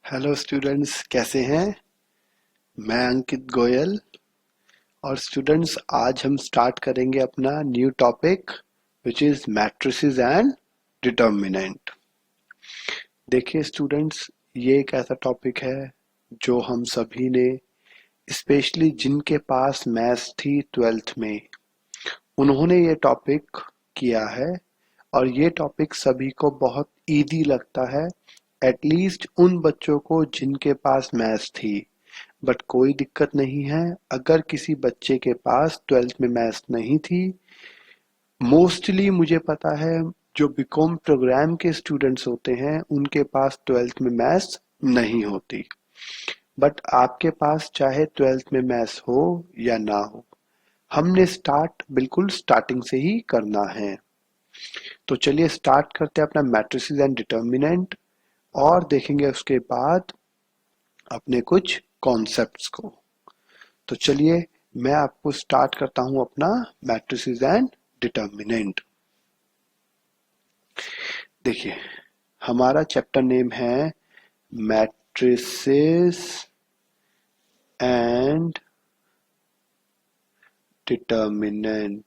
Hello students, कैसे हैं? मैं अंकित गोयल। और स्टूडेंट्स, आज हम स्टार्ट करेंगे अपना new topic which is matrices and determinant. देखिए स्टूडेंट्स, ये एक ऐसा टॉपिक है जो हम सभी ने, स्पेशली जिनके पास मैथ्स थी ट्वेल्थ में, उन्होंने ये टॉपिक किया है। और ये टॉपिक सभी को बहुत इजी लगता है, एटलीस्ट उन बच्चों को जिनके पास मैथ्स थी। बट कोई दिक्कत नहीं है, अगर किसी बच्चे के पास ट्वेल्थ में मैथ्स नहीं थी, मोस्टली मुझे पता है जो बीकॉम प्रोग्राम के स्टूडेंट्स होते हैं उनके पास ट्वेल्थ में मैथ्स नहीं होती। बट आपके पास चाहे ट्वेल्थ में मैथ्स हो या ना हो, हमने स्टार्ट बिल्कुल स्टार्टिंग से ही करना है। तो चलिए स्टार्ट करते हैं अपना मैट्रिसेस एंड डिटर्मिनेंट, और देखेंगे उसके बाद अपने कुछ कॉन्सेप्ट्स को। तो चलिए मैं आपको स्टार्ट करता हूं अपना मैट्रिसेस एंड डिटर्मिनेंट। देखिए, हमारा चैप्टर नेम है मैट्रिसेस एंड डिटर्मिनेंट।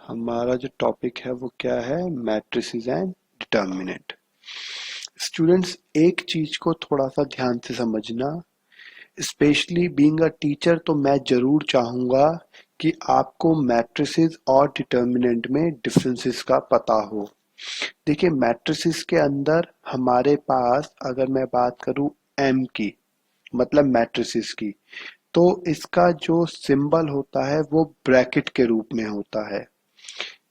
हमारा जो टॉपिक है वो क्या है? Matrices and determinant. स्टूडेंट्स, एक चीज को थोड़ा सा ध्यान से समझना, स्पेशली बीइंग अ टीचर, तो मैं जरूर चाहूंगा कि आपको मैट्रिसेस और डिटर्मिनेंट में डिफरेंसेस का पता हो। देखिए, मैट्रिसेस के अंदर हमारे पास, अगर मैं बात करूं एम की, मतलब मैट्रिसेस की, तो इसका जो सिंबल होता है वो ब्रैकेट के रूप में होता है।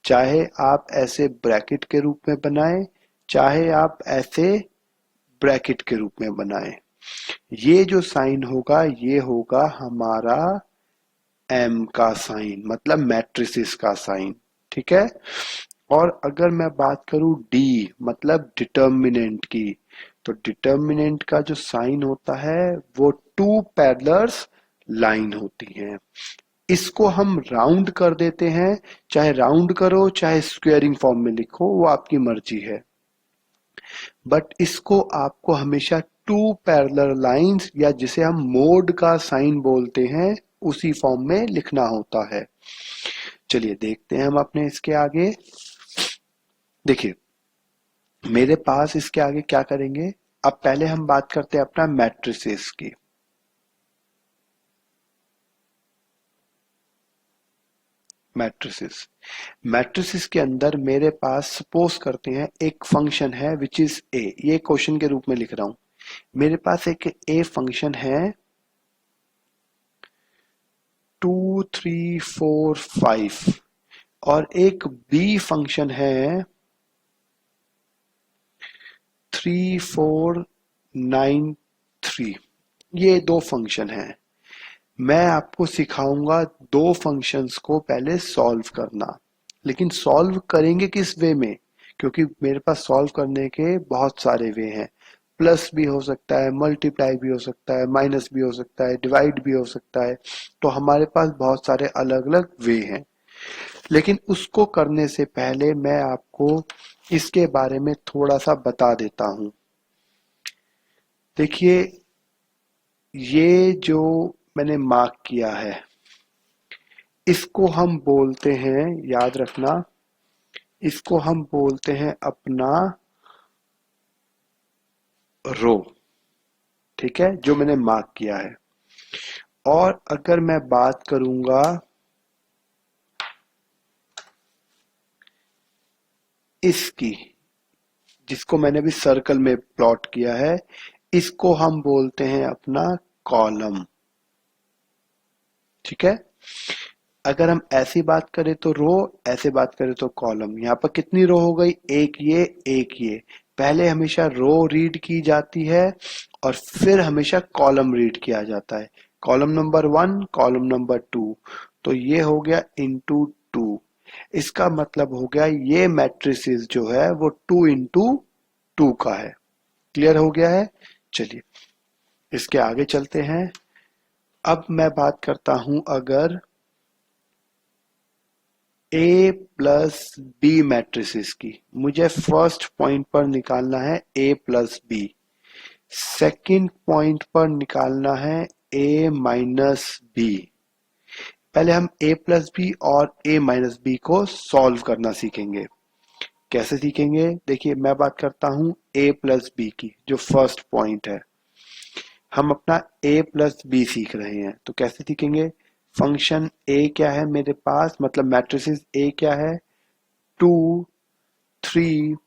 चाहे आप ऐसे ब्रैकेट के रूप में बनाएं, चाहे आप ऐसे ब्रैकेट के रूप में बनाएं, ये जो साइन होगा ये होगा हमारा एम का साइन, मतलब मैट्रिसेस का साइन। ठीक है। और अगर मैं बात करूं डी, मतलब डिटर्मिनेंट की, तो डिटर्मिनेंट का जो साइन होता है वो टू पैरेलल्स लाइन होती है। इसको हम राउंड कर देते हैं, चाहे राउंड करो चाहे स्क्वेयरिंग फॉर्म में लिखो, वो आपकी मर्जी है। बट इसको आपको हमेशा टू पैरेलल लाइंस, या जिसे हम मोड का साइन बोलते हैं, उसी फॉर्म में लिखना होता है। चलिए देखते हैं हम अपने इसके आगे। देखिए, मेरे पास इसके आगे क्या करेंगे। अब पहले हम बात करते हैं अपना मैट्रिसेस की। मैट्रिसेस मैट्रिसेस के अंदर मेरे पास, सपोज करते हैं, एक फंक्शन है विच इज ए। ये क्वेश्चन के रूप में लिख रहा हूं। मेरे पास एक ए फंक्शन है 2 3 4 5, और एक बी फंक्शन है 3 4 9 3। ये दो फंक्शन है। मैं आपको सिखाऊंगा दो फंक्शंस को पहले सॉल्व करना। लेकिन सॉल्व करेंगे किस वे में? क्योंकि मेरे पास सॉल्व करने के बहुत सारे वे हैं। प्लस भी हो सकता है, मल्टीप्लाई भी हो सकता है, माइनस भी हो सकता है, डिवाइड भी हो सकता है। तो हमारे पास बहुत सारे अलग अलग वे हैं। लेकिन उसको करने से पहले मैं आपको इसके बारे में थोड़ा सा बता देता हूं। देखिए, ये जो मैंने मार्क किया है, इसको हम बोलते हैं, याद रखना, इसको हम बोलते हैं अपना रो। ठीक है, जो मैंने मार्क किया है। और अगर मैं बात करूंगा इसकी, जिसको मैंने भी सर्कल में प्लॉट किया है, इसको हम बोलते हैं अपना कॉलम। ठीक है। अगर हम ऐसी बात करें तो रो, ऐसे बात करें तो कॉलम। यहाँ पर कितनी रो हो गई? एक ये, एक ये। पहले हमेशा रो रीड की जाती है और फिर हमेशा कॉलम रीड किया जाता है। Column number 1, column number 2। तो ये हो गया इंटू 2। इसका मतलब हो गया ये मैट्रिसेस जो है वो 2 इंटू 2 का है। क्लियर हो गया है? चलिए इसके आगे चलते हैं। अब मैं बात करता हूं अगर ए प्लस बी मैट्रिसेस की मुझे फर्स्ट पॉइंट पर निकालना है ए प्लस बी, सेकेंड पॉइंट पर निकालना है ए माइनस बी। पहले हम ए प्लस बी और ए माइनस बी को सॉल्व करना सीखेंगे। कैसे सीखेंगे? देखिए मैं बात करता हूं ए प्लस बी की, जो फर्स्ट पॉइंट है। हम अपना ए प्लस बी सीख रहे हैं, तो कैसे सीखेंगे? फंक्शन ए क्या है मेरे पास, मतलब मैट्रिसेस ए क्या है, 2 3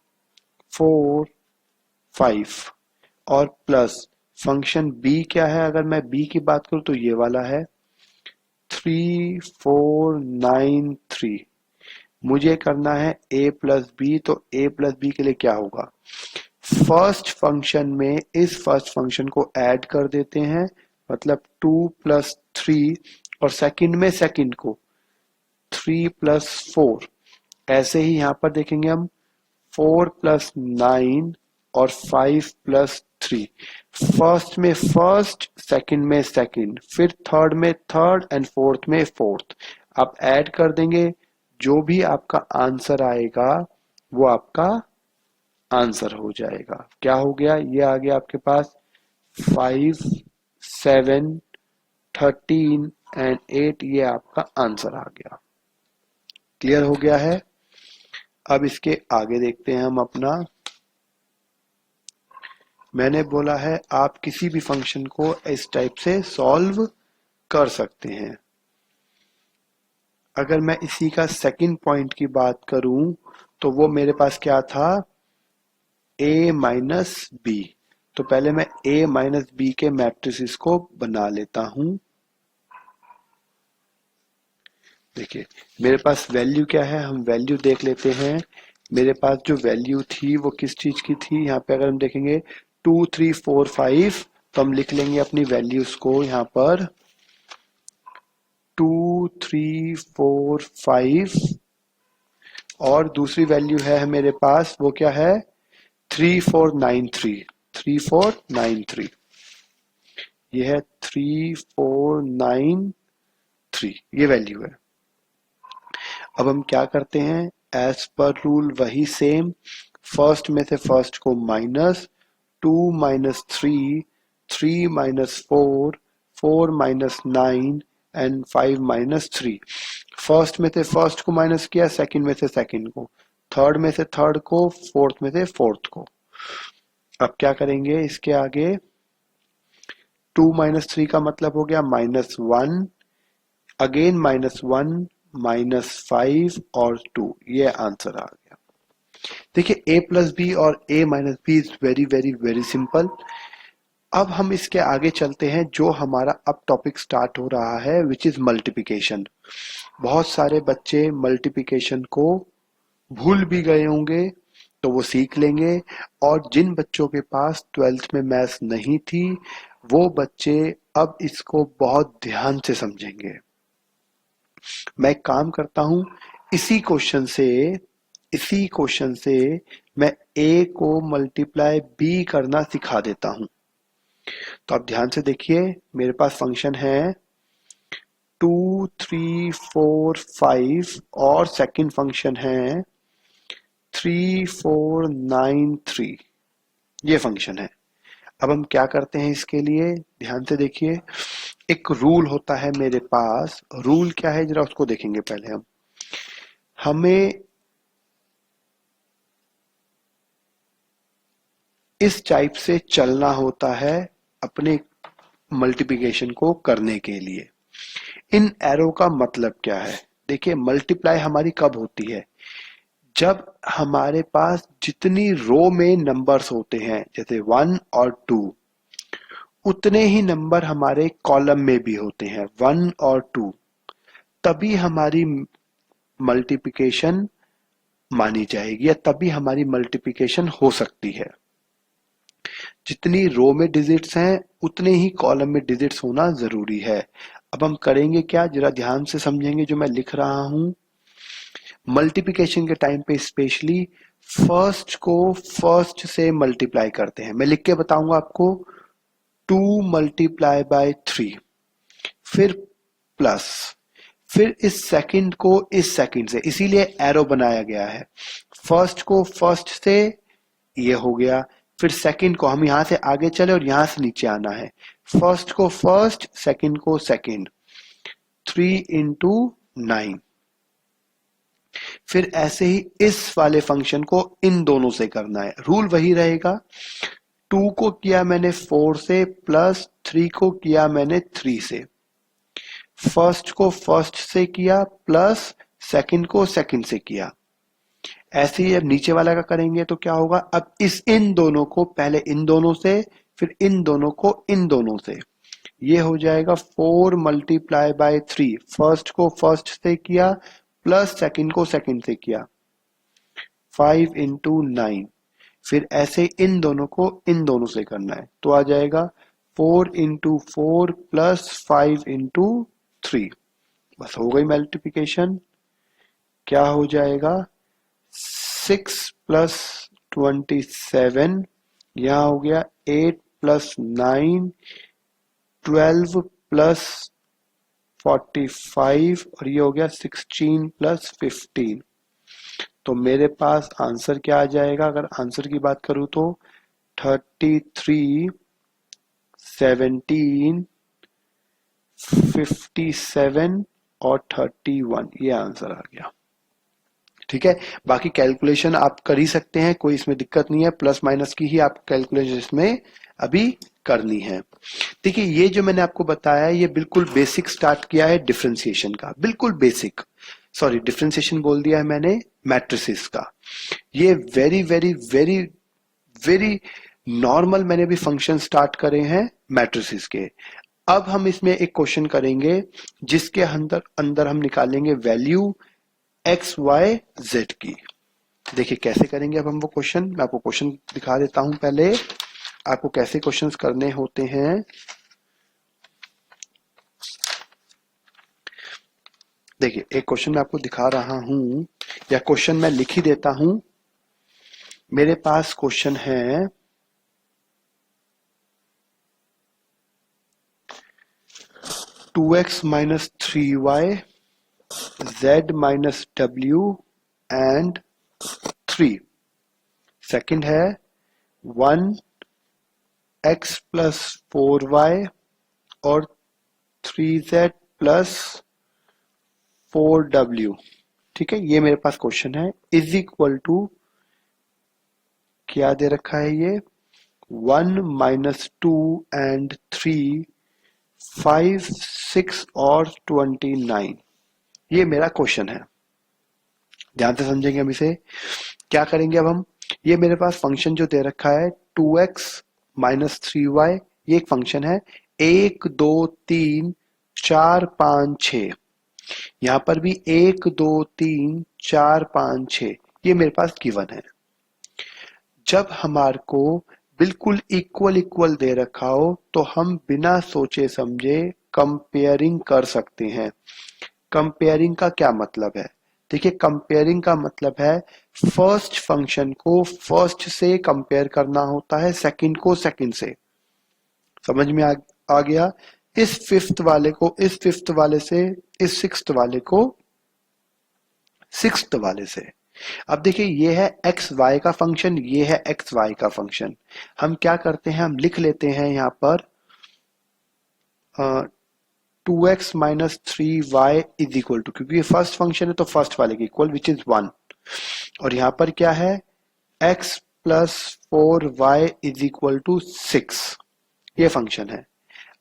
4 5, और प्लस फंक्शन बी क्या है, अगर मैं बी की बात करूं तो ये वाला है 3 4 9 3। मुझे करना है ए प्लस बी, तो ए प्लस बी के लिए क्या होगा, फर्स्ट फंक्शन में इस फर्स्ट फंक्शन को ऐड कर देते हैं, मतलब 2 प्लस 3, और सेकंड में सेकंड को 3 प्लस 4। ऐसे ही यहां पर देखेंगे हम 4 प्लस 9 और 5 प्लस 3। फर्स्ट में फर्स्ट, सेकंड में सेकंड, फिर थर्ड में थर्ड एंड फोर्थ में फोर्थ। आप ऐड कर देंगे, जो भी आपका आंसर आएगा वो आपका आंसर हो जाएगा। क्या हो गया? ये आ गया आपके पास 5 7 13 एंड 8, ये आपका आंसर आ गया। क्लियर हो गया है? अब इसके आगे देखते हैं हम अपना। मैंने बोला है आप किसी भी फंक्शन को इस टाइप से सॉल्व कर सकते हैं। अगर मैं इसी का सेकंड पॉइंट की बात करूं तो वो मेरे पास क्या था, ए माइनस बी। तो पहले मैं ए माइनस बी के मैट्रिसेस को बना लेता हूं। देखिए मेरे पास वैल्यू क्या है, हम वैल्यू देख लेते हैं। मेरे पास जो वैल्यू थी वो किस चीज की थी, यहाँ पे अगर हम देखेंगे 2 3 4 5, तो हम लिख लेंगे अपनी वैल्यूज को यहाँ पर 2 3 4 5, और दूसरी वैल्यू है मेरे पास, वो क्या है 3 4 9 3, 3 4 9 3, ये है 3 4 9 3, ये वैल्यू है। अब हम क्या करते हैं, एज पर रूल वही सेम, फर्स्ट में से फर्स्ट को minus, 2 minus 3, 3 minus 4, 4 minus 9 and 5 minus 3। First में से फर्स्ट को माइनस किया, सेकंड में से सेकंड को, थर्ड में से थर्ड को, फोर्थ में से फोर्थ को। अब क्या करेंगे इसके आगे, 2 माइनस 3 का मतलब हो गया -1, अगेन -1, -5 और 2, ये आंसर आ गया। देखिए ए प्लस बी और A minus B is very very very simple. अब हम इसके आगे चलते हैं, जो हमारा अब टॉपिक स्टार्ट हो रहा है विच इज मल्टीप्लिकेशन। बहुत सारे बच्चे मल्टीप्लिकेशन को भूल भी गए होंगे, तो वो सीख लेंगे। और जिन बच्चों के पास 12th में मैथ्स नहीं थी, वो बच्चे अब इसको बहुत ध्यान से समझेंगे। मैं एक काम करता हूं, इसी क्वेश्चन से मैं ए को मल्टीप्लाई बी करना सिखा देता हूं। तो आप ध्यान से देखिए, मेरे पास फंक्शन है 2 3 4 5, और सेकंड फंक्शन है 3 4 9 3, ये फंक्शन है। अब हम क्या करते हैं इसके लिए, ध्यान से देखिए। एक रूल होता है मेरे पास, रूल क्या है जरा उसको देखेंगे पहले हम। हमें इस टाइप से चलना होता है अपने मल्टीप्लिकेशन को करने के लिए। इन एरो का मतलब क्या है, देखिए मल्टीप्लाई हमारी कब होती है, जब हमारे पास जितनी रो में नंबर्स होते हैं, जैसे 1 और 2, उतने ही नंबर हमारे कॉलम में भी होते हैं, 1 और 2, तभी हमारी मल्टीप्लिकेशन मानी जाएगी, या तभी हमारी मल्टीप्लिकेशन हो सकती है। जितनी रो में डिजिट्स हैं उतने ही कॉलम में डिजिट्स होना जरूरी है। अब हम करेंगे क्या, जरा ध्यान से समझेंगे जो मैं लिख रहा हूं। मल्टीप्लिकेशन के टाइम पे स्पेशली फर्स्ट को फर्स्ट से मल्टीप्लाई करते हैं। मैं लिख के बताऊंगा आपको, 2 मल्टीप्लाई बाय 3, फिर प्लस, फिर इस सेकंड को इस सेकंड से, इसीलिए एरो बनाया गया है। फर्स्ट को फर्स्ट से ये हो गया, फिर सेकंड को हम यहां से आगे चले और यहां से नीचे आना है। फर्स्ट को फर्स्ट, सेकंड को सेकंड, 3 इंटू 9। फिर ऐसे ही इस वाले फंक्शन को इन दोनों से करना है, रूल वही रहेगा। 2 को किया मैंने 4 से, प्लस 3 को किया मैंने 3 से। फर्स्ट को फर्स्ट से किया, प्लस सेकंड को सेकंड से किया। ऐसे ही अब नीचे वाला का करेंगे तो क्या होगा, अब इन दोनों को पहले इन दोनों से, फिर इन दोनों को इन दोनों से। ये हो जाएगा 4 मल्टीप्लाई बाय 3। फर्स्ट को फर्स्ट से किया, प्लस सेकंड को सेकंड से किया, 5 इंटू 9। फिर ऐसे इन दोनों को इन दोनों से करना है, तो आ जाएगा 4 इंटू 4 प्लस 5 इंटू 3। बस हो गई मल्टीप्लिकेशन। क्या हो जाएगा, 6 प्लस 27, यहां हो गया 8 प्लस 9, 12 प्लस 45, और ये हो गया 16 प्लस 15। तो मेरे पास आंसर क्या आ जाएगा, अगर आंसर की बात करूं तो 33, 17, 57 और 31, ये आंसर आ गया। ठीक है, बाकी कैलकुलेशन आप कर ही सकते हैं, कोई इसमें दिक्कत नहीं है। प्लस माइनस की ही आप कैलकुलेशन इसमें अभी करनी है। देखिए, ये जो मैंने आपको बताया है, ये बिल्कुल बेसिक स्टार्ट किया है डिफरेंशिएशन का, बिल्कुल बेसिक। सॉरी, डिफरेंशिएशन बोल दिया है मैंने, मैट्रिसेस का। ये very very very very normal मैंने भी फंक्शन स्टार्ट करे हैं मैट्रिसेस के। अब हम इसमें एक क्वेश्चन करेंगे जिसके अंदर अंदर हम निकालेंगे वैल्यू एक्स वाई जेड की। देखिए कैसे करेंगे अब हम वो क्वेश्चन, मैं आपको क्वेश्चन दिखा देता हूं पहले, आपको कैसे क्वेश्चंस करने होते हैं। देखिए, एक क्वेश्चन मैं आपको दिखा रहा हूं, या क्वेश्चन मैं लिख ही देता हूं। मेरे पास क्वेश्चन है 2x minus 3y, z minus w and 3। Second है 1x plus 4y और 3z plus 4w। ठीक है, ये मेरे पास क्वेश्चन है। इज इक्वल टू क्या दे रखा है, ये 1 minus 2 and 3, 5, 6 और 29। ये मेरा क्वेश्चन है, ध्यान से समझेंगे हम इसे। क्या करेंगे अब हम, ये मेरे पास फंक्शन जो दे रखा है 2x minus 3y, ये एक फंक्शन है। 1 2 3 4 5 6, यहां पर भी 1 2 3 4 5 6, ये मेरे पास गिवन है। जब हमारे को बिल्कुल इक्वल इक्वल दे रखा हो तो हम बिना सोचे समझे कंपेयरिंग कर सकते हैं। कंपेयरिंग का क्या मतलब है, देखिए कंपेयरिंग का मतलब है फर्स्ट फंक्शन को फर्स्ट से कंपेयर करना होता है सेकंड को सेकंड से। समझ में आ गया, इस फिफ्थ वाले को इस फिफ्थ वाले से, इस सिक्स्थ वाले को सिक्स्थ वाले से। अब देखिए, ये है एक्स वाई का फंक्शन, ये है एक्स वाई का फंक्शन। हम क्या करते हैं, हम लिख लेते हैं यहां पर 2x minus 3y is equal to, क्योंकि ये फर्स्ट फंक्शन है तो फर्स्ट वाले की इक्वल, विच इज 1। और यहां पर क्या है, x plus 4y is equal to 6, ये फंक्शन है।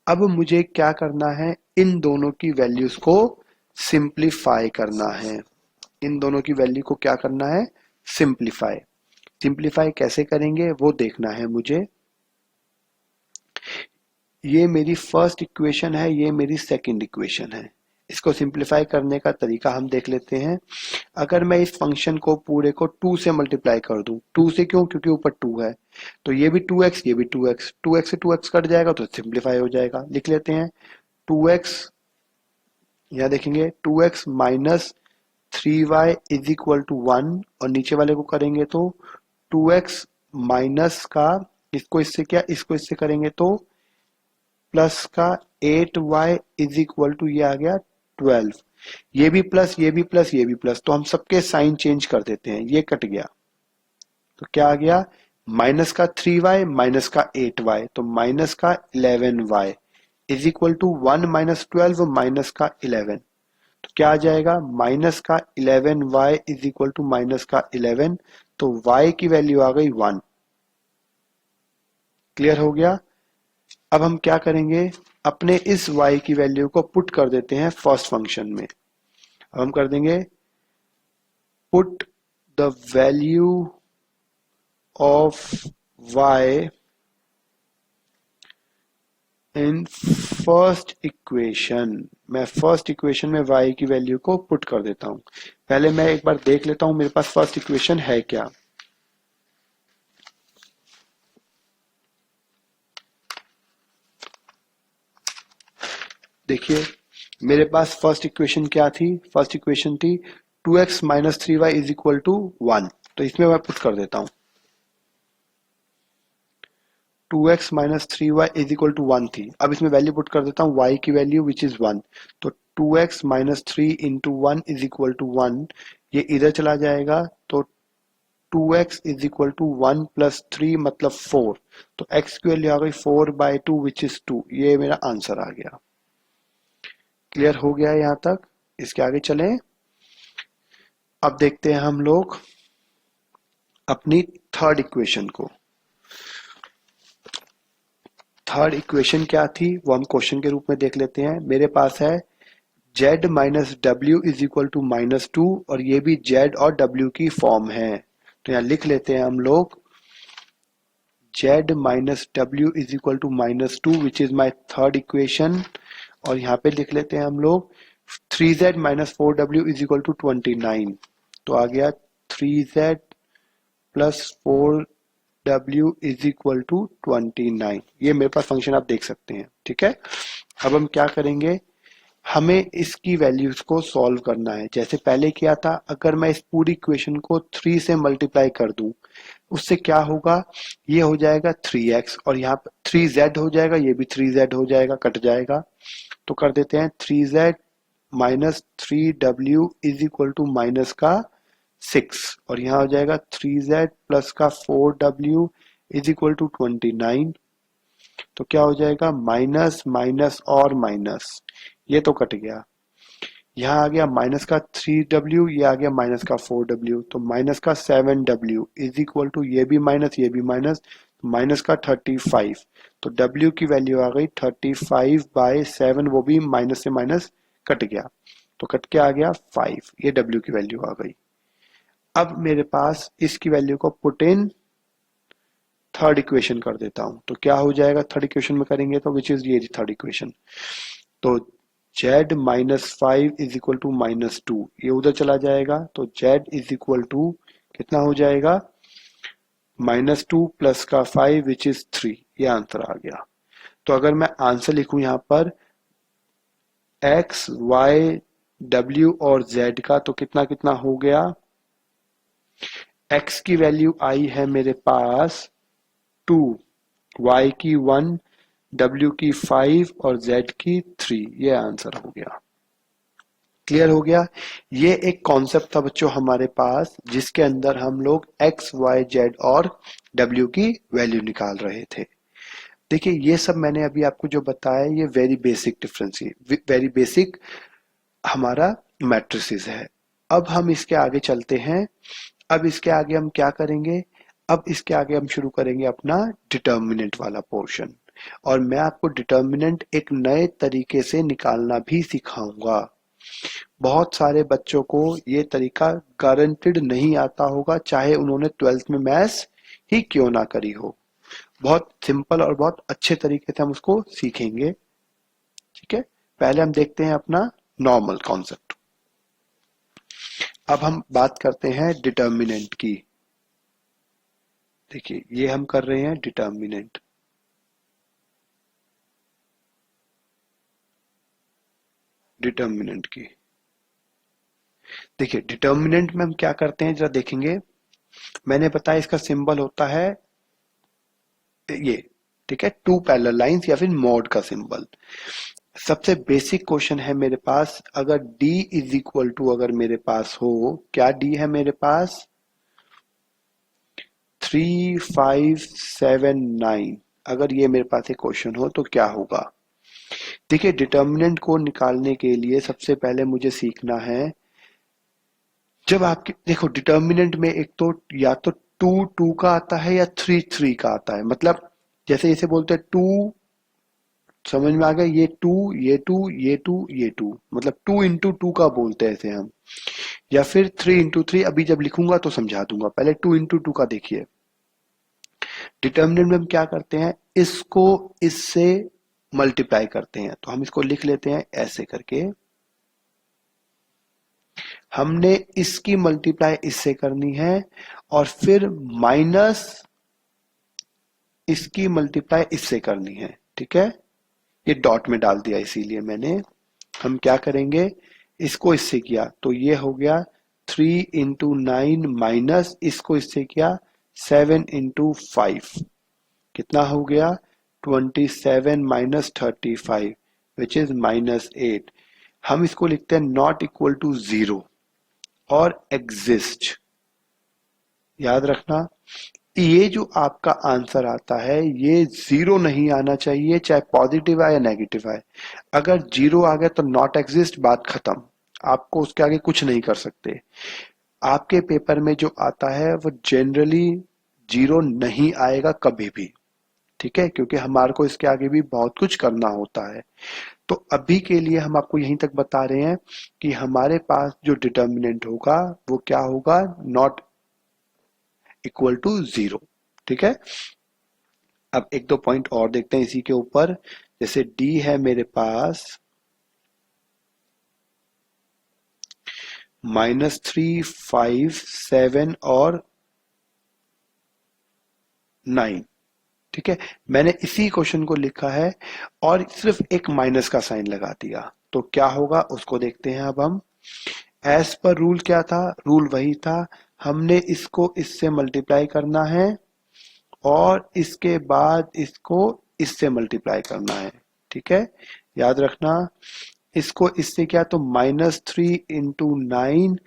अब मुझे क्या करना है, इन दोनों की वैल्यूज को सिंप्लीफाई करना है। इन दोनों की वैल्यू को क्या करना है, सिंप्लीफाई। सिंप्लीफाई कैसे करेंगे वो देखना है मुझे। ये मेरी फर्स्ट इक्वेशन है, ये मेरी सेकंड इक्वेशन है। इसको सिंप्लीफाई करने का तरीका हम देख लेते हैं। अगर मैं इस फंक्शन को पूरे को 2 से मल्टीप्लाई कर दूं, 2 से क्यों, क्योंकि ऊपर 2 है, तो ये भी 2x, ये भी 2x, 2x से 2x कट जाएगा तो सिंप्लीफाई हो जाएगा। लिख लेते हैं 2x, यहां देखेंगे 2x minus 3y is equal to 1, और नीचे वाले को करेंगे तो 2x माइनस का, इसको इससे क्या, इसको इससे करेंगे तो प्लस का 8y इज इक्वल टू, ये आ गया 12। ये भी प्लस, ये भी प्लस, ये भी प्लस, तो हम सबके साइन चेंज कर देते हैं। ये कट गया तो क्या आ गया, माइनस का 3y माइनस का 8y, तो माइनस का 11y is equal to 1 minus 12 minus का 11। तो क्या आ जाएगा, माइनस का 11y is equal to minus का 11, तो y की वैल्यू आ गई 1। क्लियर हो गया। अब हम क्या करेंगे, अपने इस y की वैल्यू को पुट कर देते हैं फर्स्ट फंक्शन में। अब हम कर देंगे put the value of y in first equation. मैं फर्स्ट इक्वेशन में y की वैल्यू को पुट कर देता हूं। पहले मैं एक बार देख लेता हूं मेरे पास फर्स्ट इक्वेशन है क्या। देखिए मेरे पास फर्स्ट इक्वेशन क्या थी, फर्स्ट इक्वेशन थी 2x minus 3y is equal to 1। तो इसमें मैं पुट कर देता हूं 2x minus 3y is equal to 1 थी। अब इसमें वैल्यू पुट कर देता हूं y की वैल्यू विच इज 1। तो 2x minus 3 into 1 is equal to 1, ये इधर चला जाएगा तो 2x is equal to 1 plus 3 मतलब 4। तो x की वैल्यू आ गई 4/2 विच इज 2। ये मेरा आंसर आ गया। क्लियर हो गया यहां तक। इसके आगे चलें। अब देखते हैं हम लोग अपनी थर्ड इक्वेशन को। थर्ड इक्वेशन क्या थी वो हम क्वेश्चन के रूप में देख लेते हैं। मेरे पास है z minus W is equal to minus 2 और ये भी z और w की फॉर्म है। तो यहां लिख लेते हैं हम लोग z minus W is equal to minus 2 which is my third equation. और यहाँ पे लिख लेते हैं हम लोग 3z minus 4w is equal to 29। तो आ गया 3z plus 4w is equal to 29। ये मेरे पास फंक्शन आप देख सकते हैं। ठीक है, अब हम क्या करेंगे, हमें इसकी वैल्यूज को सॉल्व करना है जैसे पहले किया था। अगर मैं इस पूरी इक्वेशन को 3 से मल्टीप्लाई कर दूं उससे क्या होगा, ये हो जाएगा 3x और यहाँ पर 3z हो जाएगा, ये भी 3z हो जाएगा, कट जाएगा। तो कर देते हैं 3z minus 3w is equal to minus का 6 और यहाँ हो जाएगा 3z प्लस का 4w इज इक्वल टू 29। तो क्या हो जाएगा, माइनस माइनस और माइनस, ये तो कट गया। यहाँ आ गया माइनस का 3w, ये आ गया माइनस का 4w, तो माइनस का 7w इज इक्वल टू ये भी माइनस ये भी माइनस, माइनस का 35। तो w की वैल्यू आ गई 35/7, वो भी माइनस से माइनस कट गया तो कट के आ गया 5। ये w की वैल्यू आ गई। अब मेरे पास इसकी वैल्यू को पुट इन थर्ड इक्वेशन कर देता हूं। तो क्या हो जाएगा थर्ड इक्वेशन में करेंगे तो विच इज ये थर्ड इक्वेशन। तो z minus 5 is equal to minus 2, ये उधर चला जाएगा तो z इज इक्वल टू कितना हो जाएगा, माइनस 2 प्लस का 5 विच इज 3। ये आंसर आ गया। तो अगर मैं आंसर लिखूं यहां पर x y w और z का, तो कितना कितना हो गया, x की वैल्यू आई है मेरे पास 2, y की 1, w की 5 और z की 3। ये आंसर हो गया। क्लियर हो गया। ये एक कॉन्सेप्ट था बच्चों हमारे पास जिसके अंदर हम लोग x y z और w की वैल्यू निकाल रहे थे। देखिए ये सब मैंने अभी आपको जो बताया ये very basic difference, very basic हमारा मैट्रिसेस है। अब हम इसके आगे चलते हैं। अब इसके आगे हम क्या करेंगे, अब इसके आगे हम शुरू करेंगे अपना डिटर्मिनेंट वाला पोर्शन और मैं आपको डिटर्मिनेंट एक नए तरीके से निकालना भी सिखाऊंगा। बहुत सारे बच्चों को ये तरीका गारंटेड नहीं आता होगा, चाहे उन्होंने 12th में मैथ्स ही क्यों ना करी हो। बहुत सिंपल और बहुत अच्छे तरीके से हम उसको सीखेंगे। ठीक है, पहले हम देखते हैं अपना नॉर्मल कॉन्सेप्ट। अब हम बात करते हैं डिटर्मिनेंट की। देखिए ये हम कर रहे हैं डिटर्मिनेंट। डिटर्मिनेंट की देखिए डिटर्मिनेंट में हम क्या करते हैं जरा देखेंगे। मैंने बताया इसका सिंबल होता है ये, ठीक है, टू पैरेलल लाइंस या फिर मॉड का सिंबल। सबसे बेसिक क्वेश्चन है मेरे पास, अगर d इज इक्वल टू अगर मेरे पास हो, क्या d है मेरे पास 3579, अगर ये मेरे पास एक क्वेश्चन हो तो क्या होगा। देखिए डिटर्मिनेंट को निकालने के लिए सबसे पहले मुझे सीखना है, जब आपके देखो डिटर्मिनेंट में एक तो या तो टू टू का आता है या थ्री थ्री का आता है, मतलब जैसे इसे बोलते हैं टू, समझ में आ गया, ये टू ये टू ये टू ये टू, मतलब टू इंटू टू का बोलते हैं इसे हम, या फिर थ्री इंटू थ्री, अभी जब लिखूंगा तो समझा दूंगा, पहले टू इंटू टू का देखिए। डिटर्मिनेंट में हम क्या करते हैं, इसको इससे मल्टीप्लाई करते हैं, तो हम इसको लिख लेते हैं ऐसे करके, हमने इसकी मल्टीप्लाई इससे करनी है और फिर माइनस इसकी मल्टीप्लाई इससे करनी है, ठीक है। ये डॉट में डाल दिया इसीलिए मैंने। हम क्या करेंगे, इसको इससे किया तो ये हो गया 3 × 9 माइनस इसको इससे किया 7 × 5, कितना हो गया 27 माइनस 35 विच इज -8। हम इसको लिखते हैं नॉट इक्वल टू 0 और एग्जिस्ट। याद रखना ये जो आपका आंसर आता है ये 0 नहीं आना चाहिए, चाहे पॉजिटिव आए या नेगेटिव आए। अगर 0 आ गया तो नॉट एग्जिस्ट, बात खत्म, आपको उसके आगे कुछ नहीं कर सकते। आपके पेपर में जो आता है वो जनरली 0 नहीं आएगा कभी भी, ठीक है, क्योंकि हमारे को इसके आगे भी बहुत कुछ करना होता है। तो अभी के लिए हम आपको यहीं तक बता रहे हैं कि हमारे पास जो डिटर्मिनेंट होगा वो क्या होगा, नॉट इक्वल टू 0, ठीक है। अब एक दो पॉइंट और देखते हैं इसी के ऊपर, जैसे d है मेरे पास -3, 5, 7 और 9, ठीक है। मैंने इसी क्वेश्चन को लिखा है और सिर्फ एक माइनस का साइन लगा दिया, तो क्या होगा उसको देखते हैं। अब हम एज पर रूल क्या था, रूल वही था, हमने इसको इससे मल्टीप्लाई करना है और इसके बाद इसको इससे मल्टीप्लाई करना है, ठीक है। याद रखना इसको इससे किया तो -3 × 9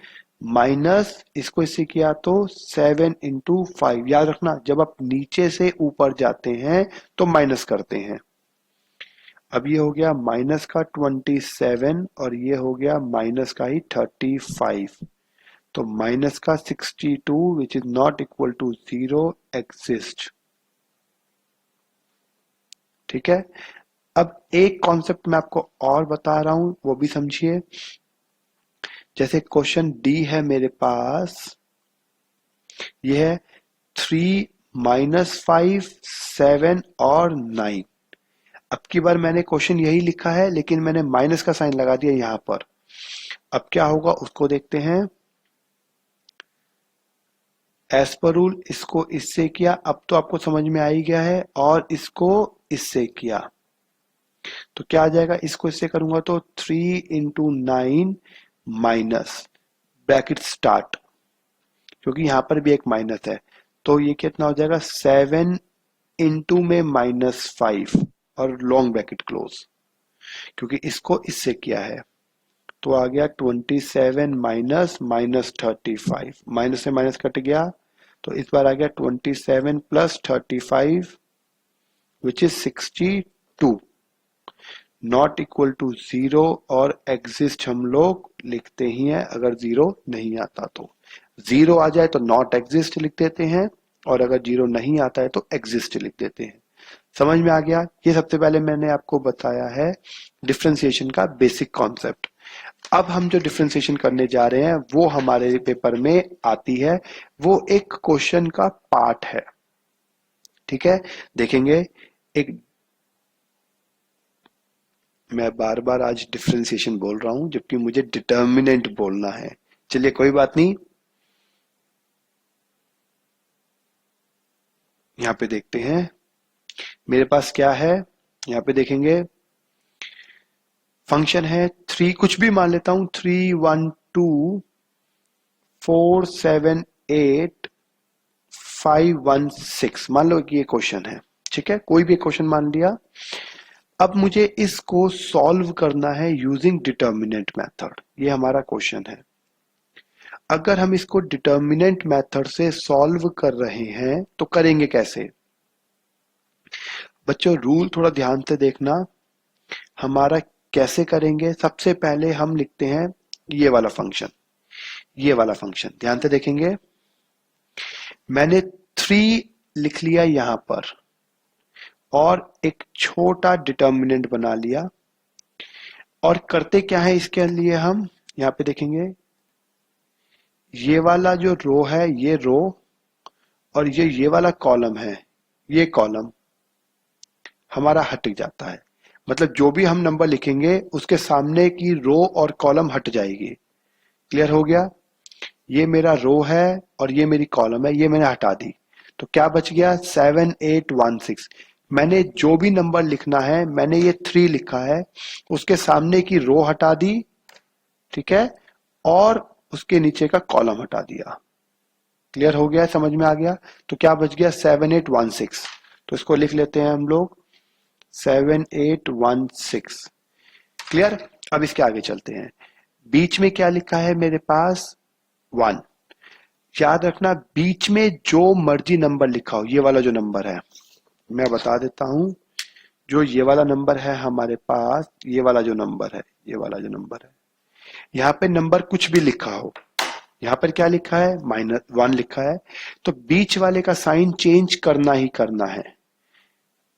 माइनस इसको इससे किया तो 7 × 5। याद रखना जब आप नीचे से ऊपर जाते हैं तो माइनस करते हैं। अब ये हो गया माइनस का 27 और ये हो गया माइनस का ही 35, तो माइनस का 62 which is not equal to 0 exist, ठीक है। अब एक कॉन्सेप्ट मैं आपको और बता रहा हूं वो भी समझिए, जैसे क्वेश्चन डी है मेरे पास, ये है 3, -5, 7 और 9। अब की बार मैंने क्वेश्चन यही लिखा है लेकिन मैंने माइनस का साइन लगा दिया यहां पर। अब क्या होगा उसको देखते हैं। एज पर रूल इसको इससे किया, अब तो आपको समझ में आ ही गया है, और इसको इससे किया तो क्या आ जाएगा, इसको इससे करूंगा तो 3 × 9 माइनस ब्रैकेट स्टार्ट, क्योंकि यहां पर भी एक माइनस है, तो ये कितना हो जाएगा 7 इंटू में -5 और लॉन्ग ब्रैकेट क्लोज, क्योंकि इसको इससे किया है तो आ गया 27 माइनस -35, माइनस से माइनस कट गया तो इस बार आ गया 27 + 35 which is 62, not equal to 0 और एग्जिस्ट हम लोग लिखते ही हैं अगर 0 नहीं आता तो। 0 आ जाए तो नॉट एग्जिस्ट लिख देते हैं और अगर 0 नहीं आता है तो एग्जिस्ट लिख देते हैं। समझ में आ गया। ये सबसे पहले मैंने आपको बताया है डिफरेंशिएशन का बेसिक कॉन्सेप्ट। अब हम जो डिफरेंशिएशन करने जा रहे हैं वो हमारे पेपर में आती है, वो एक क्वेश्चन का पार्ट है, ठीक है। देखेंगे एक, मैं बार बार आज डिफरेंशिएशन बोल रहा हूं जबकि मुझे डिटर्मिनेंट बोलना है। चलिए कोई बात नहीं, यहां पे देखते हैं मेरे पास क्या है। यहां पे देखेंगे फंक्शन है 3, कुछ भी मान लेता हूं, 3, 1, 2, 4, 7, 8, 5, 1, 6 मान लो कि ये क्वेश्चन है, ठीक है, कोई भी क्वेश्चन मान लिया। अब मुझे इसको सॉल्व करना है यूजिंग डिटर्मिनेंट मेथड। ये हमारा क्वेश्चन है। अगर हम इसको डिटर्मिनेंट मेथड से सॉल्व कर रहे हैं तो करेंगे कैसे? बच्चों रूल थोड़ा ध्यान से देखना। हमारा कैसे करेंगे? सबसे पहले हम लिखते हैं ये वाला फंक्शन। ये वाला फंक्शन ध्यान से देखेंगे। मैंने 3 लिख लिया यहां पर और एक छोटा डिटर्मिनेंट बना लिया। और करते क्या है इसके लिए? हम यहां पे देखेंगे ये वाला जो रो है, ये रो, और ये वाला कॉलम है, ये कॉलम हमारा हट जाता है। मतलब जो भी हम नंबर लिखेंगे उसके सामने की रो और कॉलम हट जाएगी। क्लियर हो गया? ये मेरा रो है और ये मेरी कॉलम है, ये मैंने हटा दी। तो क्या बच गया? 7 8 1 6। मैंने जो भी नंबर लिखना है, मैंने ये 3 लिखा है, उसके सामने की रो हटा दी, ठीक है, और उसके नीचे का कॉलम हटा दिया। क्लियर हो गया? समझ में आ गया? तो क्या बच गया? 7 8 1 6। तो इसको लिख लेते हैं हम लोग 7 8 1 6। क्लियर? अब इसके आगे चलते हैं। बीच में क्या लिखा है मेरे पास? 1। याद रखना बीच में जो मर्जी नंबर लिखा हो, ये वाला जो नंबर है मैं बता देता हूं। जो ये वाला नंबर है हमारे पास, ये वाला जो नंबर है, ये वाला जो नंबर है, यहाँ पे नंबर कुछ भी लिखा हो, यहाँ पर क्या लिखा है? -1 लिखा है। तो बीच वाले का साइन चेंज करना ही करना है।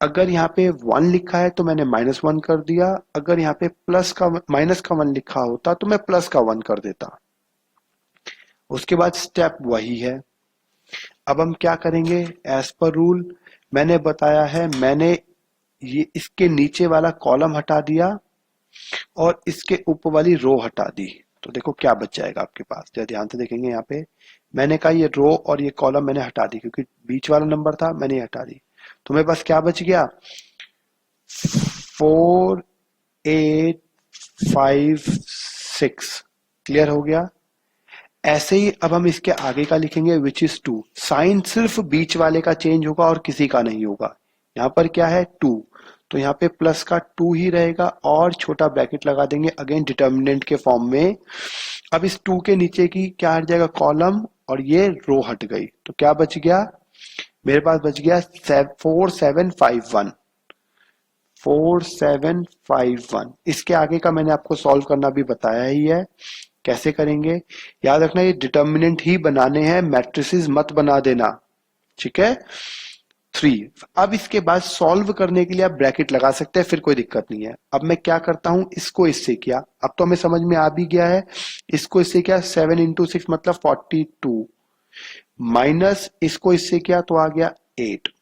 अगर यहाँ पे 1 लिखा है तो मैंने -1 कर दिया। अगर यहाँ पे प्लस का माइनस का 1 लिखा होता तो मैं प्लस का 1 कर देता। उसके बाद स्टेप वही है। अब हम क्या करेंगे? एज पर रूल मैंने बताया है, मैंने ये इसके नीचे वाला कॉलम हटा दिया और इसके ऊपर वाली रो हटा दी। तो देखो क्या बच जाएगा आपके पास। जरा ध्यान से देखेंगे, यहाँ पे मैंने कहा ये रो और ये कॉलम मैंने हटा दी क्योंकि बीच वाला नंबर था, मैंने ये हटा दी। तो मेरे पास क्या बच गया? 4 8 5 6। क्लियर हो गया? ऐसे ही अब हम इसके आगे का लिखेंगे विच इज 2। साइन सिर्फ बीच वाले का चेंज होगा और किसी का नहीं होगा। यहाँ पर क्या है? 2। तो यहाँ पे प्लस का 2 ही रहेगा और छोटा ब्रैकेट लगा देंगे अगेन डिटर्मिनेंट के फॉर्म में। अब इस 2 के नीचे की क्या हट जाएगा? कॉलम, और ये रो हट गई। तो क्या बच गया मेरे पास? बच गया 4 7 5 1। 4 7 5 1। इसके आगे का मैंने आपको सॉल्व करना भी बताया ही है। कैसे करेंगे? याद रखना ये डिटर्मिनेंट ही बनाने हैं, मैट्रिसेस मत बना देना, ठीक है? 3। अब इसके बाद सॉल्व करने के लिए आप ब्रैकेट लगा सकते हैं, फिर कोई दिक्कत नहीं है। अब मैं क्या करता हूं, इसको इससे किया, अब तो हमें समझ में आ भी गया है। इसको इससे किया 7 इंटू 6 मतलब 42, माइनस इसको इससे किया तो आ गया 8।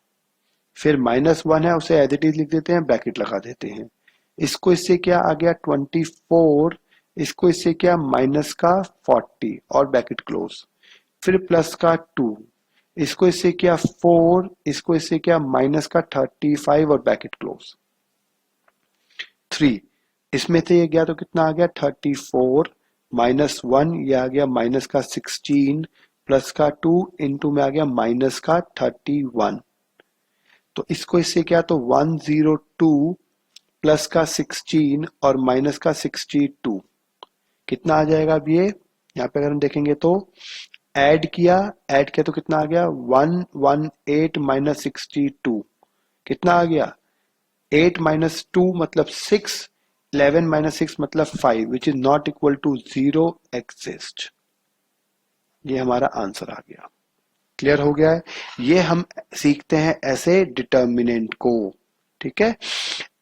फिर -1 है उसे एज इट इज लिख देते हैं, ब्रैकेट लगा देते हैं। इसको इससे क्या आ गया? 24। इसको इससे क्या? माइनस का 40 और ब्रैकेट क्लोज। फिर प्लस का 2। इसको इससे क्या? 4। इसको इससे क्या? माइनस का 35 और ब्रैकेट क्लोज। 3। इसमें से ये गया तो कितना आ गया? 34 -1, ये आ गया माइनस का 16 प्लस का 2 इंटू में आ गया माइनस का 31। तो इसको इससे क्या? तो 102 प्लस का 16 और माइनस का 62 कितना आ जाएगा? अब ये यहाँ पे अगर हम देखेंगे तो ऐड किया तो कितना आ गया? 118 माइनस 62 कितना आ गया? 8 माइनस 2 मतलब 6, 11 माइनस 6 मतलब 5 which is not equal to 0 exist. ये हमारा आंसर आ गया। क्लियर हो गया है? ये हम सीखते हैं ऐसे डिटर्मिनेंट को, ठीक है?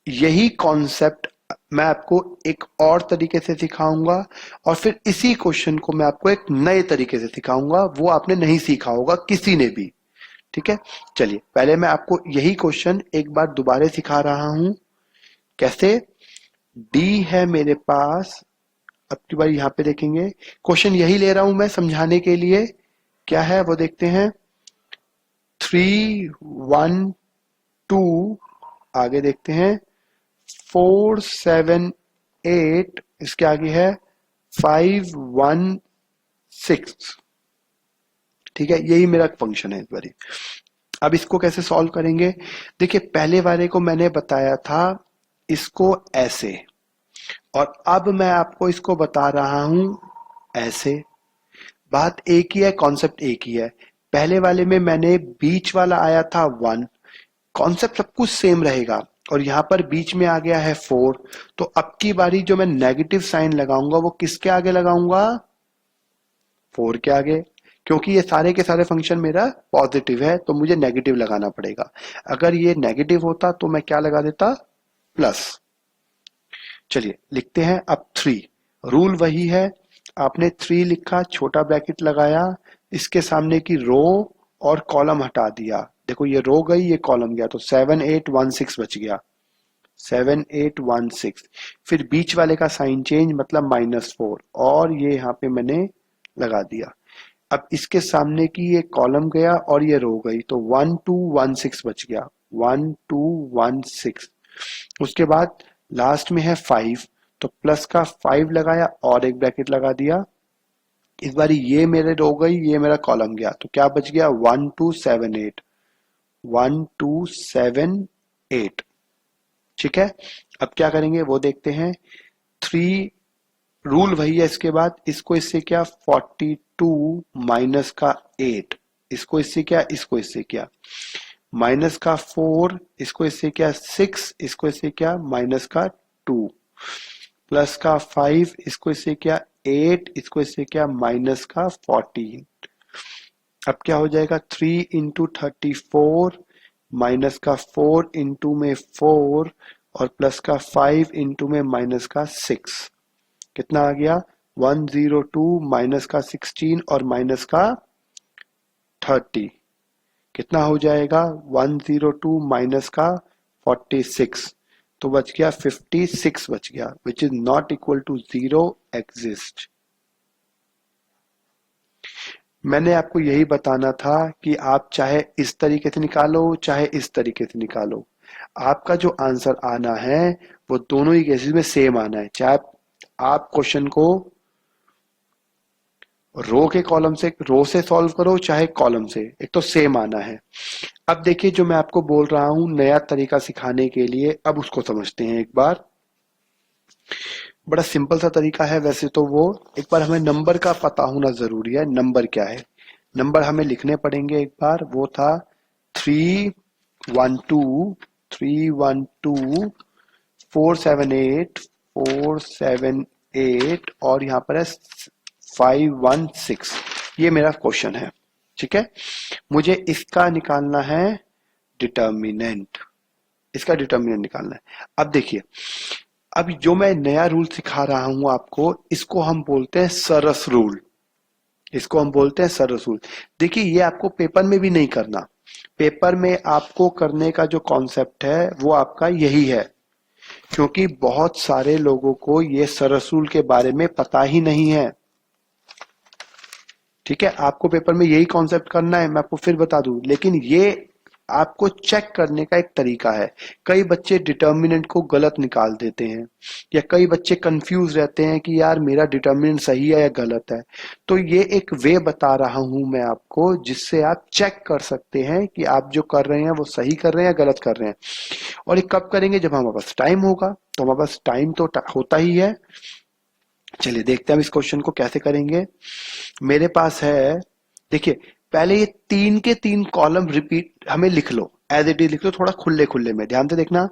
यही कॉन्सेप्ट मैं आपको एक और तरीके से सिखाऊंगा और फिर इसी क्वेश्चन को मैं आपको एक नए तरीके से सिखाऊंगा, वो आपने नहीं सीखा होगा किसी ने भी, ठीक है? चलिए पहले मैं आपको यही क्वेश्चन एक बार दोबारा सिखा रहा हूं। कैसे? डी है मेरे पास, अब की बार यहां पे देखेंगे, क्वेश्चन यही ले रहा हूं मैं समझाने के लिए। क्या है वो देखते हैं। 3 1 2, आगे देखते हैं 4 7 8, इसके आगे है 5 1 6, ठीक है? यही मेरा फंक्शन है इस बारी। अब इसको कैसे सॉल्व करेंगे? देखिए पहले वाले को मैंने बताया था इसको ऐसे, और अब मैं आपको इसको बता रहा हूं ऐसे। बात एक ही है, कॉन्सेप्ट एक ही है। पहले वाले में मैंने बीच वाला आया था 1, कॉन्सेप्ट सब कुछ सेम रहेगा, और यहां पर बीच में आ गया है 4। तो अब की बारी जो मैं नेगेटिव साइन लगाऊंगा वो किसके आगे लगाऊंगा? 4 के आगे, क्योंकि ये सारे के सारे फंक्शन मेरा पॉजिटिव है तो मुझे नेगेटिव लगाना पड़ेगा। अगर ये नेगेटिव होता तो मैं क्या लगा देता? प्लस। चलिए लिखते हैं अब 3। रूल वही है, आपने 3 लिखा, छोटा ब्रैकेट लगाया, इसके सामने की रो और कॉलम हटा दिया। देखो ये रो गई, ये कॉलम गया, तो 7 8 1 6 बच गया। 7 8 1 6। फिर बीच वाले का साइन चेंज, मतलब -4, और ये यहाँ पे मैंने लगा दिया। अब इसके सामने की ये कॉलम गया और ये रो गई, तो 1 2 1 6 बच गया। 1 2 1 6। उसके बाद लास्ट में है 5, तो प्लस का 5 लगाया और एक ब्रैकेट लगा दिया। इस बार ये मेरे रो गई, ये मेरा कॉलम गया, तो क्या बच गया? 1 2 7 8। 1 2 7 8। ठीक है, अब क्या करेंगे वो देखते हैं। 3, रूल वही है। इसके बाद इसको इससे क्या? 42 माइनस का 8, इसको इससे क्या? इसको इससे क्या? माइनस का 4, इसको इससे क्या? 6, इसको इससे क्या? माइनस का 2, प्लस का 5, इसको इससे क्या? 8, इसको इससे क्या? माइनस का 14। अब क्या हो जाएगा? 3 इंटू 34, माइनस का 4 इंटू में 4, और प्लस का 5 इंटू में माइनस का 6। कितना आ गया? 102 माइनस का 16 और माइनस का 30। कितना हो जाएगा? 102 माइनस का 46, तो बच गया 56 बच गया, which is not equal to 0 exist. मैंने आपको यही बताना था कि आप चाहे इस तरीके से निकालो चाहे इस तरीके से निकालो, आपका जो आंसर आना है वो दोनों ही केसेस में सेम आना है। चाहे आप क्वेश्चन को रो के कॉलम से, रो से सॉल्व करो चाहे कॉलम से, एक तो सेम आना है। अब देखिए जो मैं आपको बोल रहा हूं नया तरीका सिखाने के लिए, अब उसको समझते हैं एक बार। बड़ा सिंपल सा तरीका है वैसे तो वो, एक बार हमें नंबर का पता होना जरूरी है। नंबर क्या है? नंबर हमें लिखने पड़ेंगे एक बार। वो था 312 312 478 478, और यहां पर है 516। ये मेरा क्वेश्चन है, ठीक है। मुझे इसका निकालना है डिटर्मिनेंट, इसका डिटर्मिनेंट निकालना है। अब देखिए, अब जो मैं नया रूल सिखा रहा हूं आपको, इसको हम बोलते हैं सरस रूल। इसको हम बोलते हैं सरस रूल। देखिए ये आपको पेपर में भी नहीं करना। पेपर में आपको करने का जो कॉन्सेप्ट है वो आपका यही है, क्योंकि बहुत सारे लोगों को ये सरस रूल के बारे में पता ही नहीं है। ठीक है, आपको पेपर में यही कॉन्सेप्ट करना है, मैं आपको फिर बता दूं, लेकिन ये आपको चेक करने का एक तरीका है। कई बच्चे डिटर्मिनेंट को गलत निकाल देते हैं, या कई बच्चे कंफ्यूज रहते हैं कि यार मेरा डिटर्मिनेंट सही है या गलत है। तो ये एक वे बता रहा हूं मैं आपको, जिससे आप चेक कर सकते हैं कि आप जो कर रहे हैं वो सही कर रहे हैं या गलत कर रहे हैं। और ये कब करेंगे? जब हमारे पास टाइम होगा। तो हमारे पास टाइम तो होता ही है। चलिए देखते हैं हम इस क्वेश्चन को कैसे करेंगे। मेरे पास है, देखिए पहले ये 3 के 3 कॉलम रिपीट हमें लिख लो, एज इट इज लिख लो, थोड़ा खुले खुले में, ध्यान से देखना।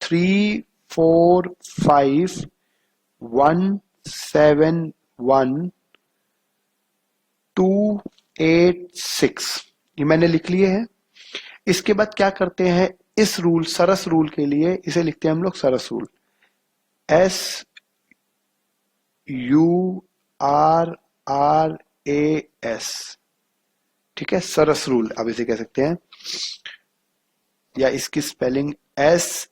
3 4 5 1 7 1 2 8 6, ये मैंने लिख लिए हैं। इसके बाद क्या करते हैं, इस रूल सरस रूल के लिए इसे लिखते हैं हम लोग सरस रूल, SURRAS। ठीक है, सरस रूल अब इसे कह सकते हैं, या इसकी स्पेलिंग SARRUS।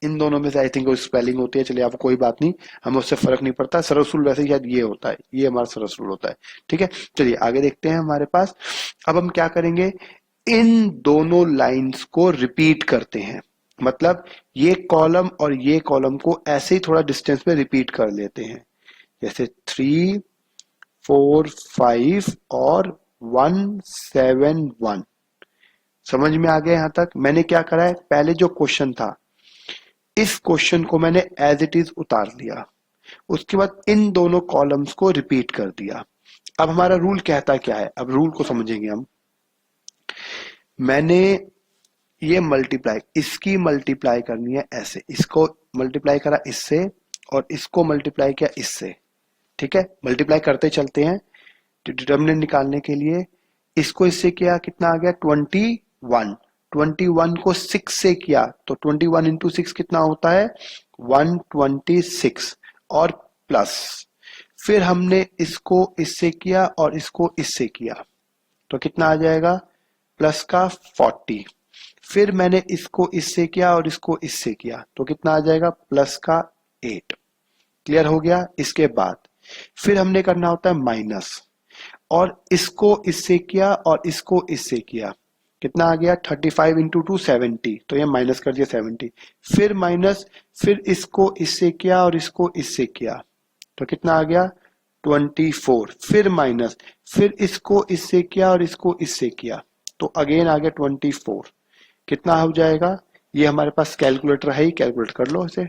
इन दोनों में से आई थिंक स्पेलिंग होती है, चलिए आपको कोई बात नहीं, हमें उससे फर्क नहीं पड़ता। सरस रूल वैसे शायद ये होता है, ये हमारा सरस रूल होता है। ठीक है, चलिए आगे देखते हैं हमारे पास। अब हम क्या करेंगे, इन दोनों लाइंस को रिपीट करते हैं, मतलब ये कॉलम और ये कॉलम को ऐसे ही थोड़ा डिस्टेंस में रिपीट कर लेते हैं, जैसे 3 4 5 और 1 7 1। समझ में आ गया? यहां तक मैंने क्या करा है, पहले जो क्वेश्चन था इस क्वेश्चन को मैंने एज इट इज उतार लिया, उसके बाद इन दोनों कॉलम्स को रिपीट कर दिया। अब हमारा रूल कहता क्या है, अब रूल को समझेंगे हम। मैंने ये मल्टीप्लाई, इसकी मल्टीप्लाई करनी है ऐसे, इसको मल्टीप्लाई करा इससे और इसको मल्टीप्लाई किया इससे, ठीक है, मल्टीप्लाई करते चलते हैं डिटर्मिनेंट निकालने के लिए। इसको इससे किया, कितना आ गया 21, 21 को 6 से किया तो 21 इंटू 6 कितना होता है 126 और प्लस, फिर हमने इसको इससे किया और इसको इससे किया तो कितना आ जाएगा प्लस का 40, फिर मैंने इसको इससे किया और इसको इससे किया तो कितना आ जाएगा प्लस का 8। क्लियर हो गया? इसके बाद फिर हमने करना होता है माइनस, और इसको इससे किया और इसको इससे किया, कितना आ गया 35 इंटू 2 70, तो ये माइनस कर दिया 70, फिर माइनस, फिर इसको इससे किया और इसको इससे किया तो कितना आ गया 24, फिर माइनस, फिर इसको इससे किया और इसको इससे किया तो अगेन आ गया 24, कितना हो जाएगा, ये हमारे पास कैलकुलेटर है ही, कैलकुलेट कर लो इसे।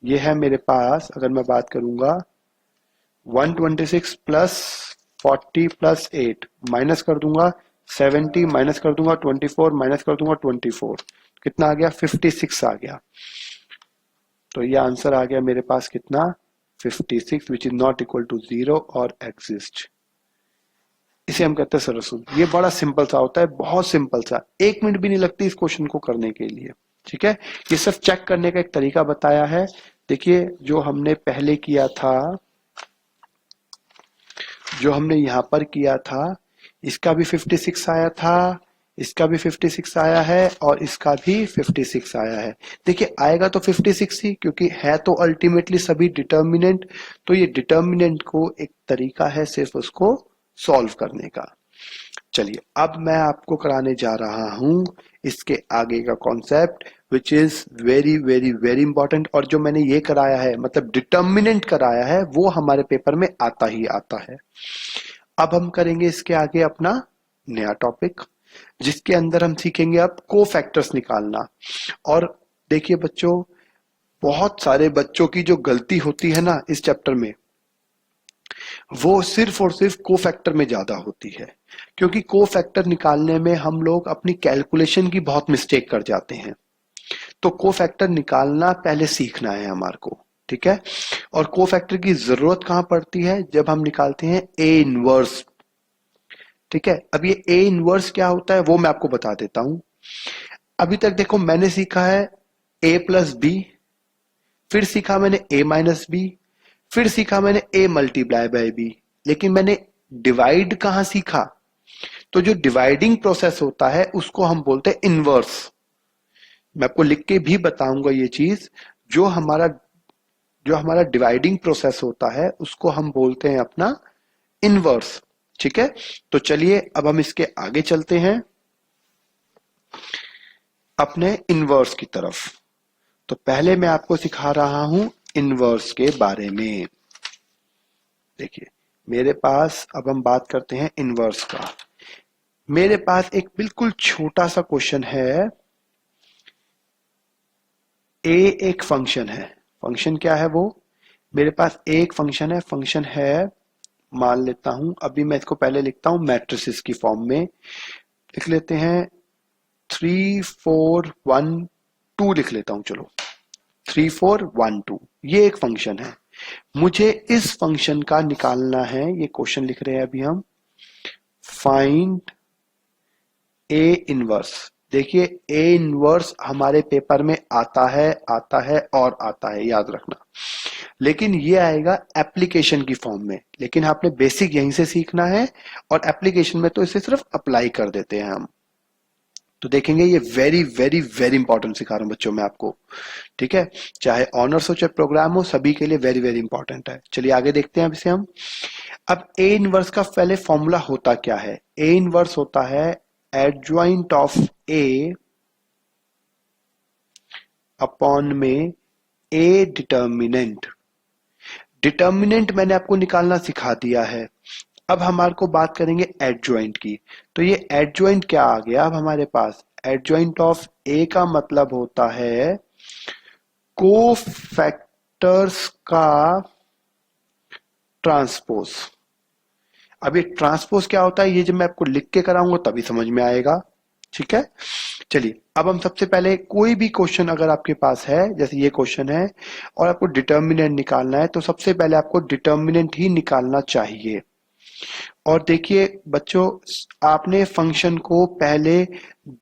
ये है मेरे पास, अगर मैं बात करूंगा 126 प्लस 40 प्लस 8 माइनस कर दूंगा 70 माइनस कर दूंगा 24 माइनस कर दूंगा 24, कितना आ गया 56 आ गया। तो ये आंसर आ गया मेरे पास कितना 56, which is not equal to 0 और एग्जिस्ट। इसे हम कहते हैं सरसूल। ये बड़ा सिंपल सा होता है, बहुत सिंपल सा, 1 मिनट भी नहीं लगती इस क्वेश्चन को करने के लिए। ठीक है, ये सब चेक करने का एक तरीका बताया है। देखिए जो हमने पहले किया था, जो हमने यहां पर किया था, इसका भी 56 आया था, इसका भी 56 आया है और इसका भी 56 आया है। देखिए आएगा तो 56 ही, क्योंकि है तो अल्टीमेटली सभी डिटर्मिनेंट। तो ये डिटर्मिनेंट को एक तरीका है सिर्फ उसको सॉल्व करने का। चलिए अब मैं आपको कराने जा रहा हूं इसके आगे का concept, which is very very very important. और जो मैंने ये कराया है, मतलब डिटर्मिनेंट कराया है, वो हमारे पेपर में आता ही आता है। अब हम करेंगे इसके आगे अपना नया टॉपिक, जिसके अंदर हम सीखेंगे अब कोफैक्टर्स निकालना। और देखिए बच्चों, बहुत सारे बच्चों की जो गलती होती है ना इस चैप्टर में, वो सिर्फ और सिर्फ कोफैक्टर में ज्यादा होती है। क्योंकि कोफैक्टर निकालने में हम लोग अपनी कैलकुलेशन की बहुत मिस्टेक कर जाते हैं। तो कोफैक्टर निकालना पहले सीखना है हमारे को, ठीक है। और कोफैक्टर की जरूरत कहां पड़ती है, जब हम निकालते हैं ए इनवर्स। ठीक है, अब ये ए इनवर्स क्या होता है वो मैं आपको बता देता हूं। अभी तक देखो मैंने सीखा है ए प्लस बी, फिर सीखा मैंने ए माइनस बी, फिर सीखा मैंने ए मल्टीप्लाई बाय बी, लेकिन मैंने डिवाइड कहां सीखा? तो जो डिवाइडिंग प्रोसेस होता है उसको हम बोलते हैं इनवर्स। मैं आपको लिख के भी बताऊंगा ये चीज। जो हमारा डिवाइडिंग प्रोसेस होता है उसको हम बोलते हैं अपना इनवर्स। ठीक है, तो चलिए अब हम इसके आगे चलते हैं अपने इनवर्स की तरफ। तो पहले मैं आपको सिखा रहा हूं इनवर्स के बारे में। देखिए मेरे पास, अब हम बात करते हैं इनवर्स का। मेरे पास एक बिल्कुल छोटा सा क्वेश्चन है। ए एक फंक्शन है, फंक्शन क्या है वो, मेरे पास एक फंक्शन है, फंक्शन है, मान लेता हूं, अभी मैं इसको पहले लिखता हूं मैट्रिसेस की फॉर्म में। लिख लेते हैं 3 4 1 2 लिख लेता हूं, चलो 3 4 1 2, ये एक फंक्शन है। मुझे इस फंक्शन का निकालना है, ये क्वेश्चन लिख रहे हैं अभी हम, फाइंड ए इनवर्स। देखिए ए इनवर्स हमारे पेपर में आता है और आता है, याद रखना। लेकिन ये आएगा एप्लीकेशन की फॉर्म में, लेकिन आपने बेसिक यहीं से सीखना है, और एप्लीकेशन में तो इसे सिर्फ अप्लाई कर देते हैं हम। तो देखेंगे ये वेरी वेरी वेरी इंपॉर्टेंट सिखा रहा हूं बच्चों मैं आपको। ठीक है, चाहे ऑनर्स हो चाहे प्रोग्राम हो, सभी के लिए वेरी वेरी इंपॉर्टेंट है। चलिए आगे देखते हैं अब इसे हम। अब ए इनवर्स का पहले फॉर्मूला होता क्या है? ए इनवर्स होता है एडजॉइंट ऑफ ए अपॉन में ए डिटर्मिनेंट। डिटर्मिनेंट मैंने आपको निकालना सिखा दिया है। अब हमारे को बात करेंगे एडजॉइंट की। तो ये एडजॉइंट क्या आ गया अब हमारे पास? एडजॉइंट ऑफ ए का मतलब होता है कोफैक्टर्स का ट्रांसपोज। अब ये ट्रांसपोज क्या होता है, ये जब मैं आपको लिख के कराऊंगा तभी समझ में आएगा। ठीक है, चलिए अब हम सबसे पहले कोई भी क्वेश्चन अगर आपके पास है, जैसे ये क्वेश्चन है और आपको डिटर्मिनेंट निकालना है, तो सबसे पहले आपको डिटर्मिनेंट ही निकालना चाहिए। और देखिए बच्चों, आपने फंक्शन को पहले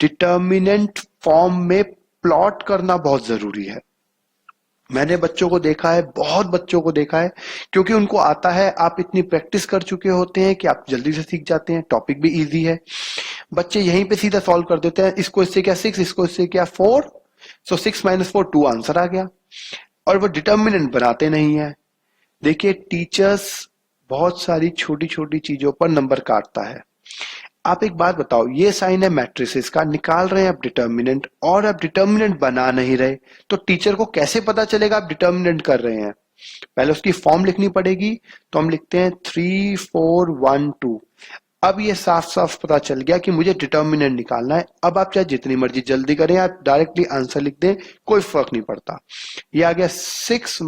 डिटर्मिनेंट फॉर्म में प्लॉट करना बहुत जरूरी है। मैंने बच्चों को देखा है, बहुत बच्चों को देखा है, क्योंकि उनको आता है, आप इतनी प्रैक्टिस कर चुके होते हैं कि आप जल्दी से सीख जाते हैं, टॉपिक भी इजी है। बच्चे यहीं पे सीधा सॉल्व कर देते हैं, इसको इससे क्या 6, इसको इससे क्या 4, सो 6 - 4 2 आंसर आ गया। और वो डिटर्मिनेंट बनाते नहीं है। देखिए टीचर्स बहुत सारी छोटी छोटी चीजों पर नंबर काटता है। आप एक बात बताओ, ये साइन है मैट्रिसेस का, निकाल रहे हैं आप डिटर्मिनेंट और आप डिटर्मिनेंट बना नहीं रहे, तो टीचर को कैसे पता चलेगा आप डिटर्मिनेंट कर रहे हैं? पहले उसकी फॉर्म लिखनी पड़ेगी। तो हम लिखते हैं 3 4 1 2। अब ये साफ साफ पता चल गया कि मुझे डिटर्मिनेंट निकालना है। अब आप चाहे जितनी मर्जी जल्दी करें, आप डायरेक्टली आंसर लिख दें, कोई फर्क नहीं पड़ता। ये आ गया 6 -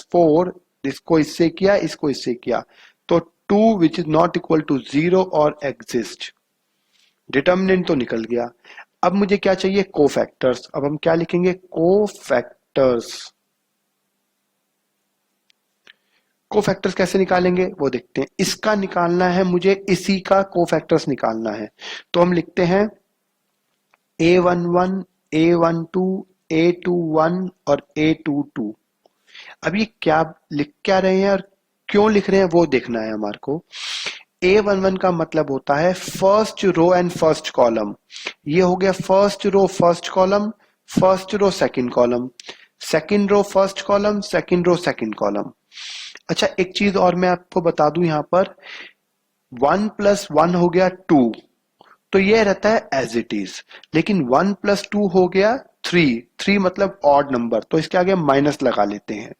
4, इसको इससे किया, इसको इससे किया, तो 2 which is not equal to 0 और एग्जिस्ट। डिटर्मिनेंट तो निकल गया। अब मुझे क्या चाहिए? कोफैक्टर्स। अब हम क्या लिखेंगे? कोफैक्टर्स। कोफैक्टर्स कैसे निकालेंगे वो देखते हैं। इसका निकालना है मुझे, इसी का कोफैक्टर्स निकालना है। तो हम लिखते हैं A11 A12 A21 और A22। अब ये क्या लिख क्या रहे हैं और क्यों लिख रहे हैं वो देखना है हमारे को। A11 का मतलब होता है first row and first column. ये हो गया first row first column, first row second column, second row first column, second row second column. अच्छा एक चीज और मैं आपको बता दूं, यहां पर 1 + 1 हो गया 2, तो ये रहता है एज इट इज। लेकिन 1 + 2 हो गया 3, 3 मतलब ऑड नंबर, तो इसके आगे माइनस लगा लेते हैं।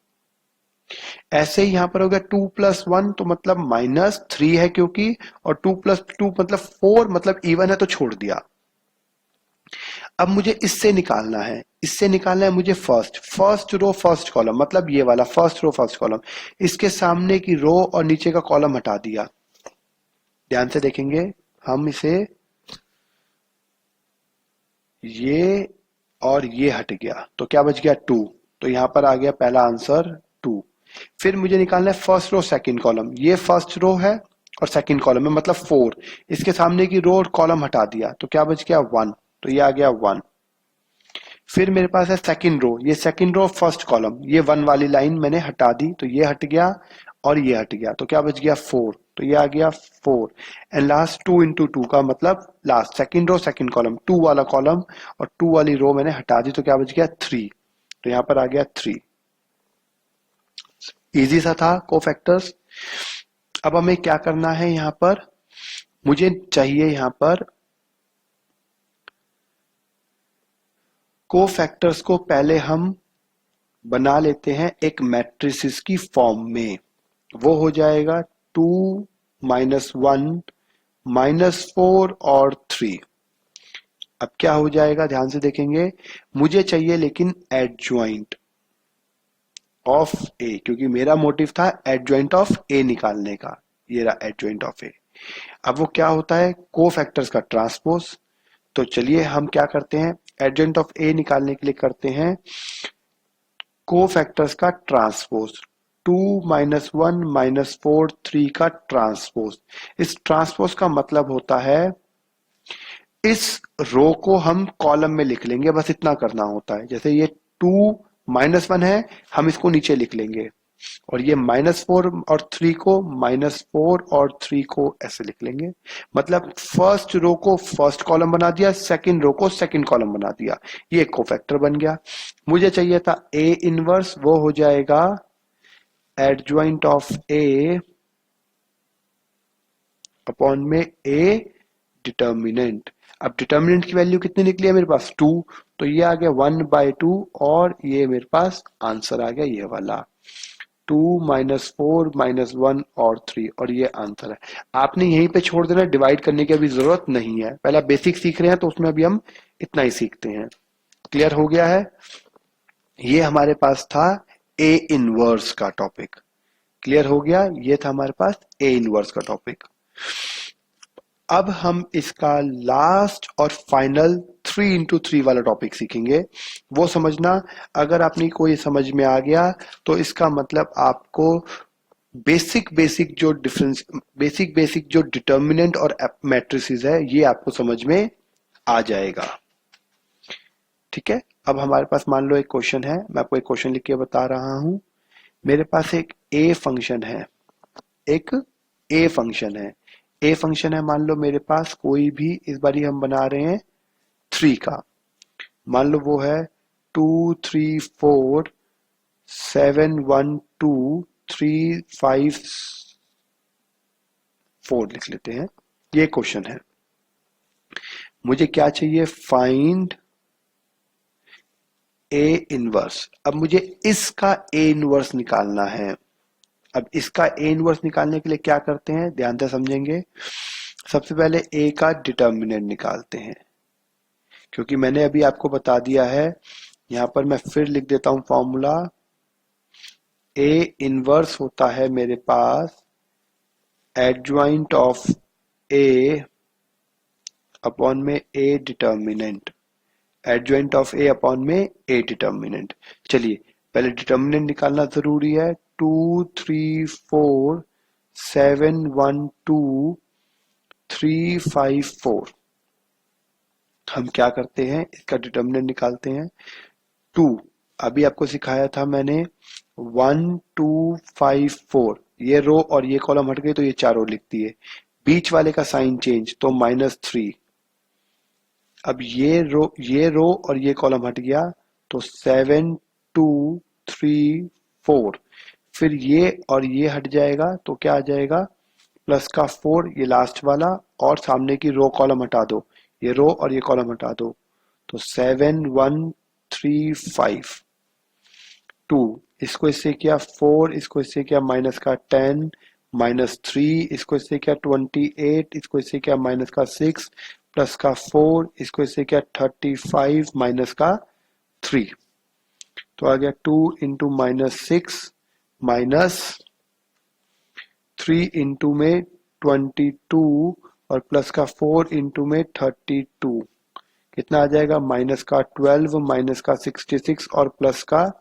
ऐसे ही यहां पर हो गया 2 + 1, तो मतलब -3 है क्योंकि, और 2 + 2 मतलब 4, मतलब इवन है तो छोड़ दिया। अब मुझे इससे निकालना है, इससे निकालना है मुझे फर्स्ट रो फर्स्ट कॉलम, मतलब ये वाला फर्स्ट रो फर्स्ट कॉलम। इसके सामने की रो और नीचे का कॉलम हटा दिया। ध्यान से देखेंगे हम इसे, ये और ये हट गया, तो क्या बच गया 2। तो यहां पर आ गया पहला आंसर 2। फिर मुझे निकालना है फर्स्ट रो सेकंड कॉलम। ये फर्स्ट रो है और सेकंड कॉलम है, मतलब 4। इसके सामने की रो और कॉलम हटा दिया, तो क्या बच गया 1, तो ये आ गया 1। फिर मेरे पास है सेकंड रो, ये सेकंड रो फर्स्ट कॉलम, ये 1 वाली लाइन मैंने हटा दी, तो ये हट गया और ये हट गया, तो क्या बच गया 4, तो ये आ गया 4। एंड लास्ट 2 × 2 का मतलब last second row second column, 2 वाला कॉलम और 2 वाली रो मैंने हटा दी, तो क्या बच गया 3, तो यहां पर आ गया 3। इजी सा था कोफैक्टर्स। अब हमें क्या करना है, यहां पर मुझे चाहिए, यहां पर कोफैक्टर्स को पहले हम बना लेते हैं एक मैट्रिसेस की फॉर्म में। वो हो जाएगा 2 - 1 -4 और 3। अब क्या हो जाएगा ध्यान से देखेंगे, मुझे चाहिए लेकिन एडजॉइंट ऑफ ए, क्योंकि मेरा मोटिव था एडजॉइंट ऑफ ए निकालने का। ये रहा एडजॉइंट ऑफ ए। अब वो क्या होता है? कोफैक्टर्स का ट्रांसपोज। तो चलिए हम क्या करते हैं, एडजॉइंट ऑफ ए निकालने के लिए करते हैं कोफैक्टर्स का ट्रांसपोज। 2 - 1 -4 3 का ट्रांसपोज। इस ट्रांसपोज का मतलब होता है इस रो को हम कॉलम में लिख लेंगे, बस इतना करना होता है। जैसे ये 2 - 1 है, हम इसको नीचे लिख लेंगे, और ये -4 और 3 को, -4 और 3 को ऐसे लिख लेंगे। मतलब फर्स्ट रो को फर्स्ट कॉलम बना दिया, सेकंड रो को सेकंड कॉलम बना दिया, ये कोफैक्टर बन गया। मुझे चाहिए था ए इनवर्स, वो हो जाएगा एडजॉइंट ऑफ ए अपॉन में ए डिटर्मिनेंट। अब डिटर्मिनेंट की वैल्यू कितनी निकली है मेरे पास 2, तो ये आ गया 1/2 और ये मेरे पास आंसर आ गया ये वाला। 2 - 4 - 1 और 3, और ये आंसर है। आपने यहीं पे छोड़ देना, डिवाइड करने की अभी जरूरत नहीं है, पहला बेसिक सीख रहे हैं तो उसमें अभी हम इतना ही सीखते हैं। क्लियर हो गया है? ये हमारे पास था ए इनवर्स का टॉपिक। क्लियर हो गया? ये था हमारे पास ए इनवर्स का टॉपिक। अब हम इसका लास्ट और फाइनल 3 into 3 वाला टॉपिक सीखेंगे। वो समझना, अगर आपने कोई समझ में आ गया तो इसका मतलब आपको बेसिक जो डिटर्मिनेंट और मैट्रिसेस है ये आपको समझ में आ जाएगा। ठीक है, अब हमारे पास मान लो एक क्वेश्चन है, मैं आपको एक क्वेश्चन लिख के बता रहा हूं। मेरे पास एक ए फंक्शन है, एक ए फंक्शन है, ए फंक्शन है, मान लो मेरे पास कोई भी, इस बारी हम बना रहे हैं 3 का, मान लो वो है 2 3 4 7 1 2 3 5 4 लिख लेते हैं। ये क्वेश्चन है, मुझे क्या चाहिए? Find A inverse. अब मुझे इसका ए इनवर्स निकालना है। अब इसका ए इनवर्स निकालने के लिए क्या करते हैं, ध्यान से समझेंगे। सबसे पहले ए का डिटर्मिनेंट निकालते हैं, क्योंकि मैंने अभी आपको बता दिया है। यहां पर मैं फिर लिख देता हूं फॉर्मूला। ए इनवर्स होता है मेरे पास एडजॉइंट ऑफ ए अपॉन में ए determinant, adjoint of A upon में ए डिटर्मिनेंट। चलिए पहले डिटर्मिनेंट निकालना जरूरी है। 2 3 4 7 1 2 3 5 4। हम क्या करते हैं, इसका डिटर्मिनेंट निकालते हैं। 2 अभी आपको सिखाया था मैंने, 1 2 5 4, ये रो और ये कॉलम हट गई तो ये 4 रो लिखती है। बीच वाले का साइन चेंज तो -3। अब ये रो और ये कॉलम हट गया तो 7 2 3 4। फिर ये और ये हट जाएगा तो क्या आ जाएगा, प्लस का 4, ये लास्ट वाला, और सामने की रो कॉलम हटा दो, ये रो और ये कॉलम हटा दो, तो 7 1 3 5 2। इसको इससे किया 4, इसको इससे किया माइनस का 10, -3, इसको इससे किया 28, इसको इससे किया माइनस का 6, प्लस का 4, इसको इससे किया 35, माइनस का 3। तो आ गया 2 इंटू -6 माइनस 3 इंटू में 22 और प्लस का 4 इंटू में 32। कितना आ जाएगा, माइनस का 12, माइनस का 66 और प्लस का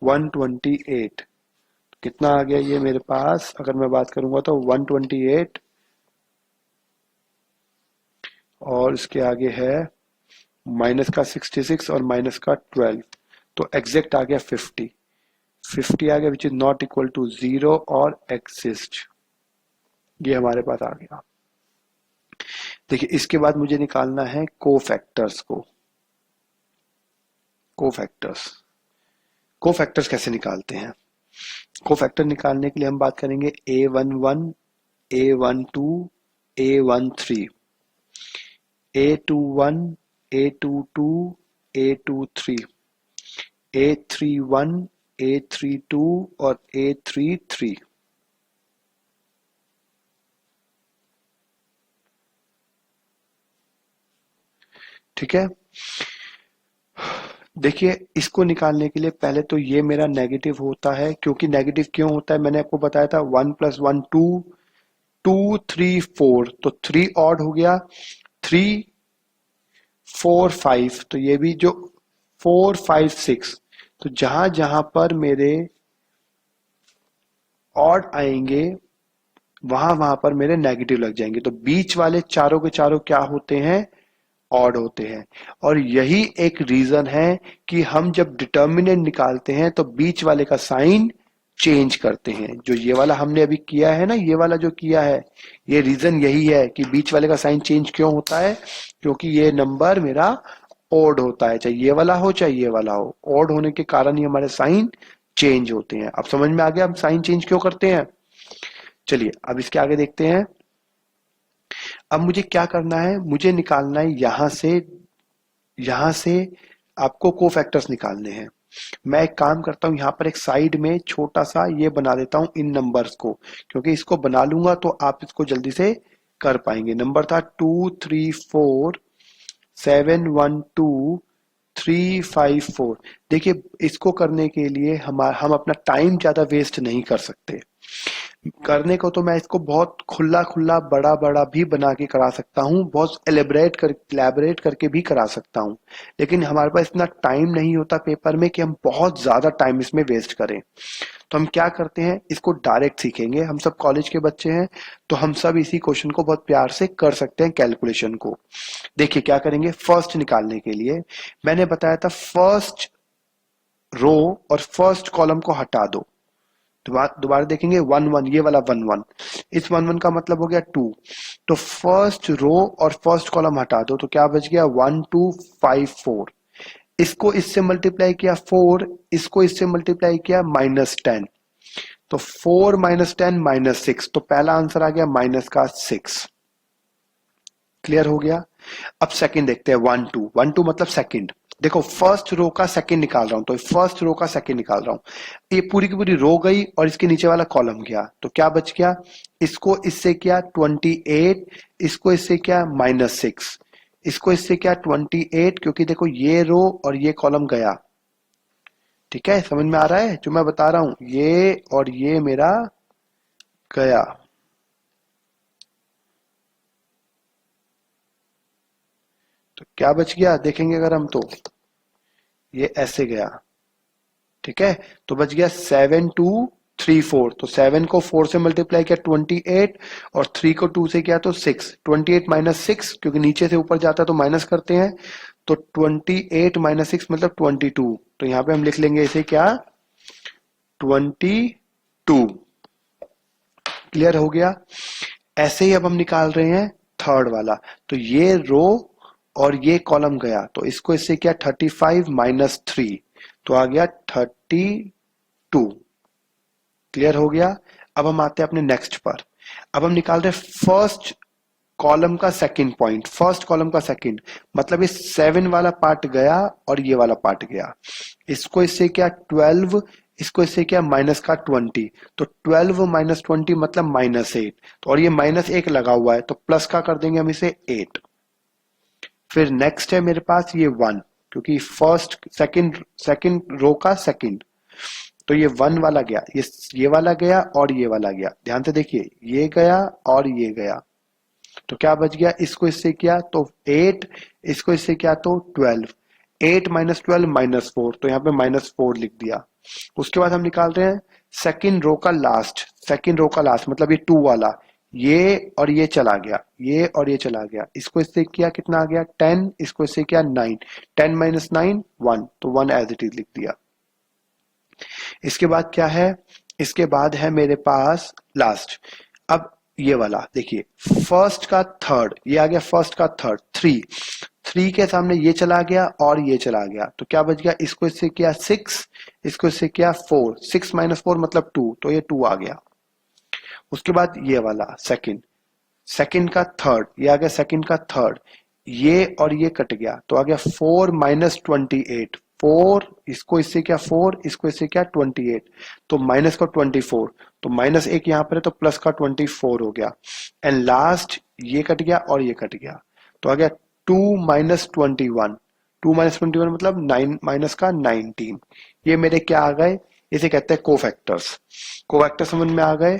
128। कितना आ गया ये मेरे पास, अगर मैं बात करूंगा तो 128, और इसके आगे है माइनस का 66 और माइनस का 12, तो एग्जैक्ट आ गया 50 आ गया, which is not equal to 0 और एग्जिस्ट। ये हमारे पास आ गया। देखिए इसके बाद मुझे निकालना है कोफैक्टर्स को। कोफैक्टर्स कैसे निकालते हैं? कोफैक्टर निकालने के लिए हम बात करेंगे A11, A12, A13, A21, A22, A23, A31, A32 और A33। ठीक है, देखिए इसको निकालने के लिए पहले तो ये मेरा नेगेटिव होता है। क्योंकि नेगेटिव क्यों होता है, मैंने आपको बताया था 1 + 1 2, 2 3 4, तो 3 ऑड हो गया, 3 4 5, तो ये भी जो 4 5 6, तो जहां जहां पर मेरे ऑड आएंगे वहां वहां पर मेरे नेगेटिव लग जाएंगे। तो बीच वाले चारों के चारों क्या होते हैं, ऑड होते हैं। और यही एक रीजन है कि हम जब डिटर्मिनेंट निकालते हैं तो बीच वाले का साइन चेंज करते हैं। जो ये वाला हमने अभी किया है ना, ये वाला जो किया है, ये रीजन यही है कि बीच वाले का साइन चेंज क्यों होता है, क्योंकि ये नंबर मेरा ऑड होता है, चाहे ये वाला हो चाहे ये वाला हो। ऑड होने के कारण ही हमारे साइन चेंज होते हैं। अब समझ में आ गया हम साइन चेंज क्यों करते हैं। चलिए अब इसके आगे देखते हैं। अब मुझे क्या करना है, मुझे निकालना है यहां से आपको कोफैक्टर्स निकालने हैं। मैं एक काम करता हूँ, यहाँ पर एक साइड में छोटा सा ये बना देता हूँ इन नंबर्स को, क्योंकि इसको बना लूंगा तो आप इसको जल्दी से कर पाएंगे। नंबर था 2 3 4 7 1 2 3 5 4। देखिए, इसको करने के लिए हम अपना टाइम ज्यादा वेस्ट नहीं कर सकते। करने को तो मैं इसको बहुत खुला खुला बड़ा बड़ा भी बना के करा सकता हूँ, बहुत एलेबरेट करके भी करा सकता हूँ, लेकिन हमारे पास इतना टाइम नहीं होता पेपर में कि हम बहुत ज्यादा टाइम इसमें वेस्ट करें। तो हम क्या करते हैं, इसको डायरेक्ट सीखेंगे। हम सब कॉलेज के बच्चे हैं, तो हम सब इसी क्वेश्चन को बहुत प्यार से कर सकते हैं, कैलकुलेशन को। देखिए क्या करेंगे, फर्स्ट निकालने के लिए मैंने बताया था फर्स्ट रो और फर्स्ट कॉलम को हटा दो। दोबारा देखेंगे, 1 1, ये वाला 1 1, इस 1 1 का मतलब हो गया 2। तो फर्स्ट रो और फर्स्ट कॉलम हटा दो, तो क्या बच गया, 1 2 5 4। इसको इससे मल्टीप्लाई किया 4, इसको इससे मल्टीप्लाई किया -10, तो 4 -10 -6, तो पहला आंसर आ गया माइनस का 6। क्लियर हो गया। अब सेकंड देखते हैं, 1 2 1 2 मतलब सेकंड। देखो फर्स्ट रो का सेकंड निकाल रहा हूं, तो फर्स्ट रो का सेकंड निकाल रहा हूं। ये पूरी की पूरी रो गई और इसके नीचे वाला कॉलम गया, तो क्या बच गया, इसको इससे किया 28, इसको इससे किया -6, इसको इससे क्या 28, क्योंकि देखो ये रो और ये कॉलम गया। ठीक है, समझ में आ रहा है जो मैं बता रहा हूं, ये और ये मेरा गया। तो क्या बच गया, देखेंगे अगर हम, तो ये ऐसे गया। ठीक है, तो बच गया 7 2 3 4। तो 7 को 4 से मल्टीप्लाई किया 28, और 3 को 2 से किया तो 6। 28 -6, क्योंकि नीचे से ऊपर जाता है तो माइनस करते हैं, तो 28 -6 मतलब 22। तो यहां पे हम लिख लेंगे इसे क्या, 22। क्लियर हो गया। ऐसे ही अब हम निकाल रहे हैं थर्ड वाला, तो ये रो और ये कॉलम गया, तो इसको इससे क्या 35 -3, तो आ गया 32। क्लियर हो गया। अब हम आते हैं अपने नेक्स्ट पर। अब हम निकाल रहे हैं फर्स्ट कॉलम का सेकंड पॉइंट, फर्स्ट कॉलम का सेकंड, मतलब ये 7 वाला पार्ट गया और ये वाला पार्ट गया। इसको इससे क्या 12, इसको इससे क्या माइनस का 20, तो 12 -20 मतलब -8, तो और ये -1 लगा हुआ है, तो प्लस का कर देंगे हम इसे 8। फिर नेक्स्ट है मेरे पास ये 1, क्योंकि फर्स्ट सेकंड रो का सेकंड, तो ये 1 वाला गया, ये वाला गया और ये वाला गया। ध्यान से देखिए, ये गया और ये गया, तो क्या बच गया, इसको इससे किया तो 8, इसको इससे किया तो 12। 8 -12 -4, तो यहाँ पे -4 लिख दिया। उसके बाद हम निकाल रहे हैं सेकंड रो का लास्ट, सेकंड रो का लास्ट मतलब ये 2 वाला, ये और ये चला गया, ये और ये चला गया। इसको इससे किया कितना आ गया 10, इसको इससे किया 9, 10 -9 1, तो 1 एज इट इज लिख दिया। इसके बाद क्या है, इसके बाद है मेरे पास लास्ट। अब ये वाला देखिए, फर्स्ट का थर्ड, ये आ गया फर्स्ट का थर्ड 3, 3 के सामने ये चला गया और ये चला गया, तो क्या बच गया, इसको इससे किया 6, इसको इससे किया 4, 6 -4 मतलब 2, तो ये 2 आ गया। उसके बाद ये वाला सेकंड, सेकंड का थर्ड, ये आ गया सेकंड का थर्ड, ये और ये कट गया, तो आ गया 4 -28, 4 इसको इससे क्या 4, इसको इससे क्या 28, तो माइनस का 24, तो -1 यहां पर है तो प्लस का 24 हो गया। एंड लास्ट ये कट गया और ये कट गया, तो आ गया 2 -21, 2 -21 मतलब 9 माइनस का 19। ये मेरे क्या आ गए, इसे कहते हैं कोफैक्टर्स। कोफैक्टर समझ में आ गए।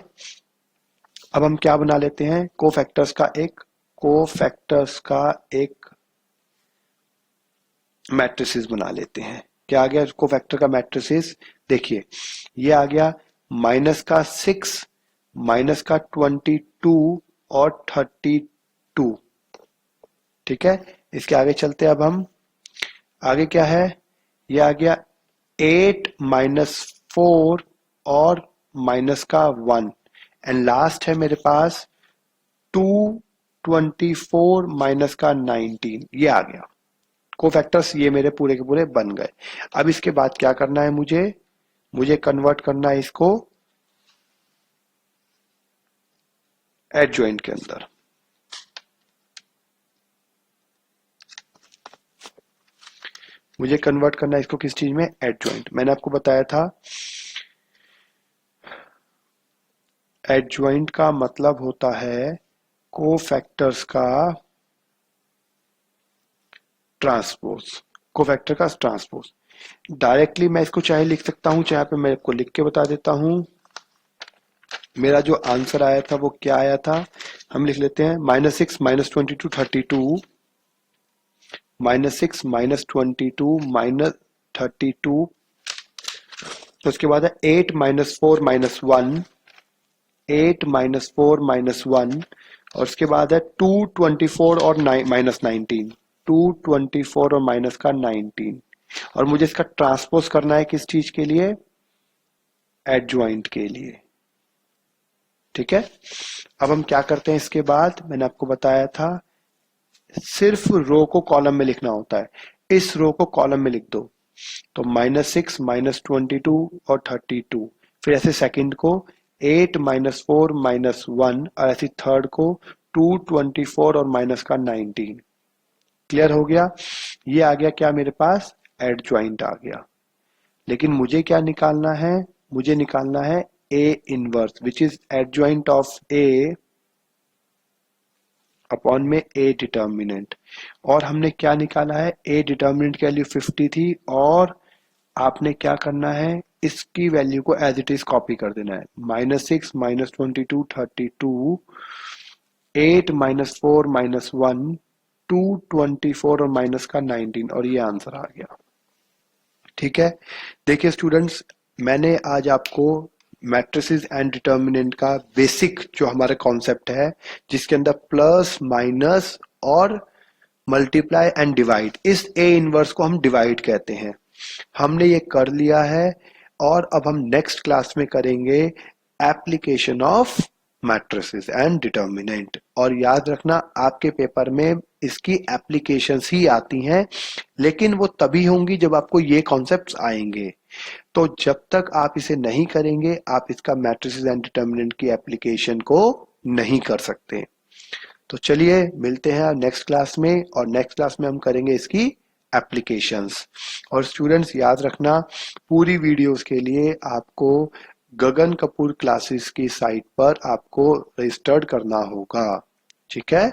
अब हम क्या बना लेते हैं, कोफैक्टर्स का एक मैट्रिसेस बना लेते हैं। क्या आ गया कोफैक्टर का मैट्रिसेस, देखिए ये आ गया -6, -22 और 32। ठीक है, इसके आगे चलते हैं। अब हम आगे क्या है, ये आ गया 8 -4 और माइनस का 1, एंड लास्ट है मेरे पास 224 माइनस का 19, ये आ गया। कोफैक्टर्स ये मेरे पूरे के पूरे बन गए। अब इसके बाद क्या करना है, मुझे कन्वर्ट करना है इसको एडजॉइंट के अंदर। मुझे कन्वर्ट करना है इसको किस चीज में, एडजॉइंट। मैंने आपको बताया था एडजॉइंट का मतलब होता है कोफैक्टर्स का ट्रांसपोज, कोफैक्टर का ट्रांसपोज। डायरेक्टली मैं इसको चाहे लिख सकता हूं, चाहे पे मैं आपको लिख के बता देता हूं। मेरा जो आंसर आया था वो क्या आया था, हम लिख लेते हैं -6 -22 32, -6 -22 -32, तो उसके बाद है 8 -4 -1, 8 -4 -1, और उसके बाद है 224 और -19, 224 और माइनस का 19, और मुझे इसका ट्रांसपोज करना है किस चीज के लिए, एडजॉइंट के लिए। ठीक है, अब हम क्या करते हैं इसके बाद, मैंने आपको बताया था सिर्फ रो को कॉलम में लिखना होता है। इस रो को कॉलम में लिख दो, तो -6 -22 और 32, फिर ऐसे सेकंड को 8 -4 -1, और ऐसे थर्ड को 224 और माइनस का 19। क्लियर हो गया, ये आ गया क्या मेरे पास, एडजॉइंट आ गया। लेकिन मुझे क्या निकालना है, मुझे निकालना है A inverse which is adjoint of A upon में ए डिटर्मिनेंट। और हमने क्या निकाला है, ए डिटर्मिनेंट की वैल्यू 50 थी, और आपने क्या करना है, इसकी वैल्यू को एज इट इज कॉपी कर देना है। -6 -22 32, 8 -4 -1, 224 और माइनस का 19, और ये आंसर आ गया। ठीक है, देखिए स्टूडेंट्स, मैंने आज आपको मैट्रिसेस एंड डिटर्मिनेंट का बेसिक जो हमारा कॉन्सेप्ट है, जिसके अंदर प्लस माइनस और मल्टीप्लाई एंड डिवाइड, इस ए इनवर्स को हम डिवाइड कहते हैं, हमने ये कर लिया है। और अब हम नेक्स्ट क्लास में करेंगे application of matrices and determinant. और याद रखना, आपके पेपर में इसकी एप्लीकेशंस ही आती हैं, लेकिन वो तभी होंगी जब आपको ये कॉन्सेप्ट्स आएंगे। तो जब तक आप इसे नहीं करेंगे, आप इसका मैट्रिसेस एंड डिटर्मिनेंट की एप्लीकेशन को नहीं कर सकते। तो चलिए मिलते हैं नेक्स्ट क्लास में, और नेक्स्ट क्लास में हम करेंगे इसकी एप्लीकेशंस। और स्टूडेंट्स याद रखना, पूरी वीडियोस के लिए आपको गगन कपूर क्लासेस की साइट पर आपको रजिस्टर्ड करना होगा। ठीक है।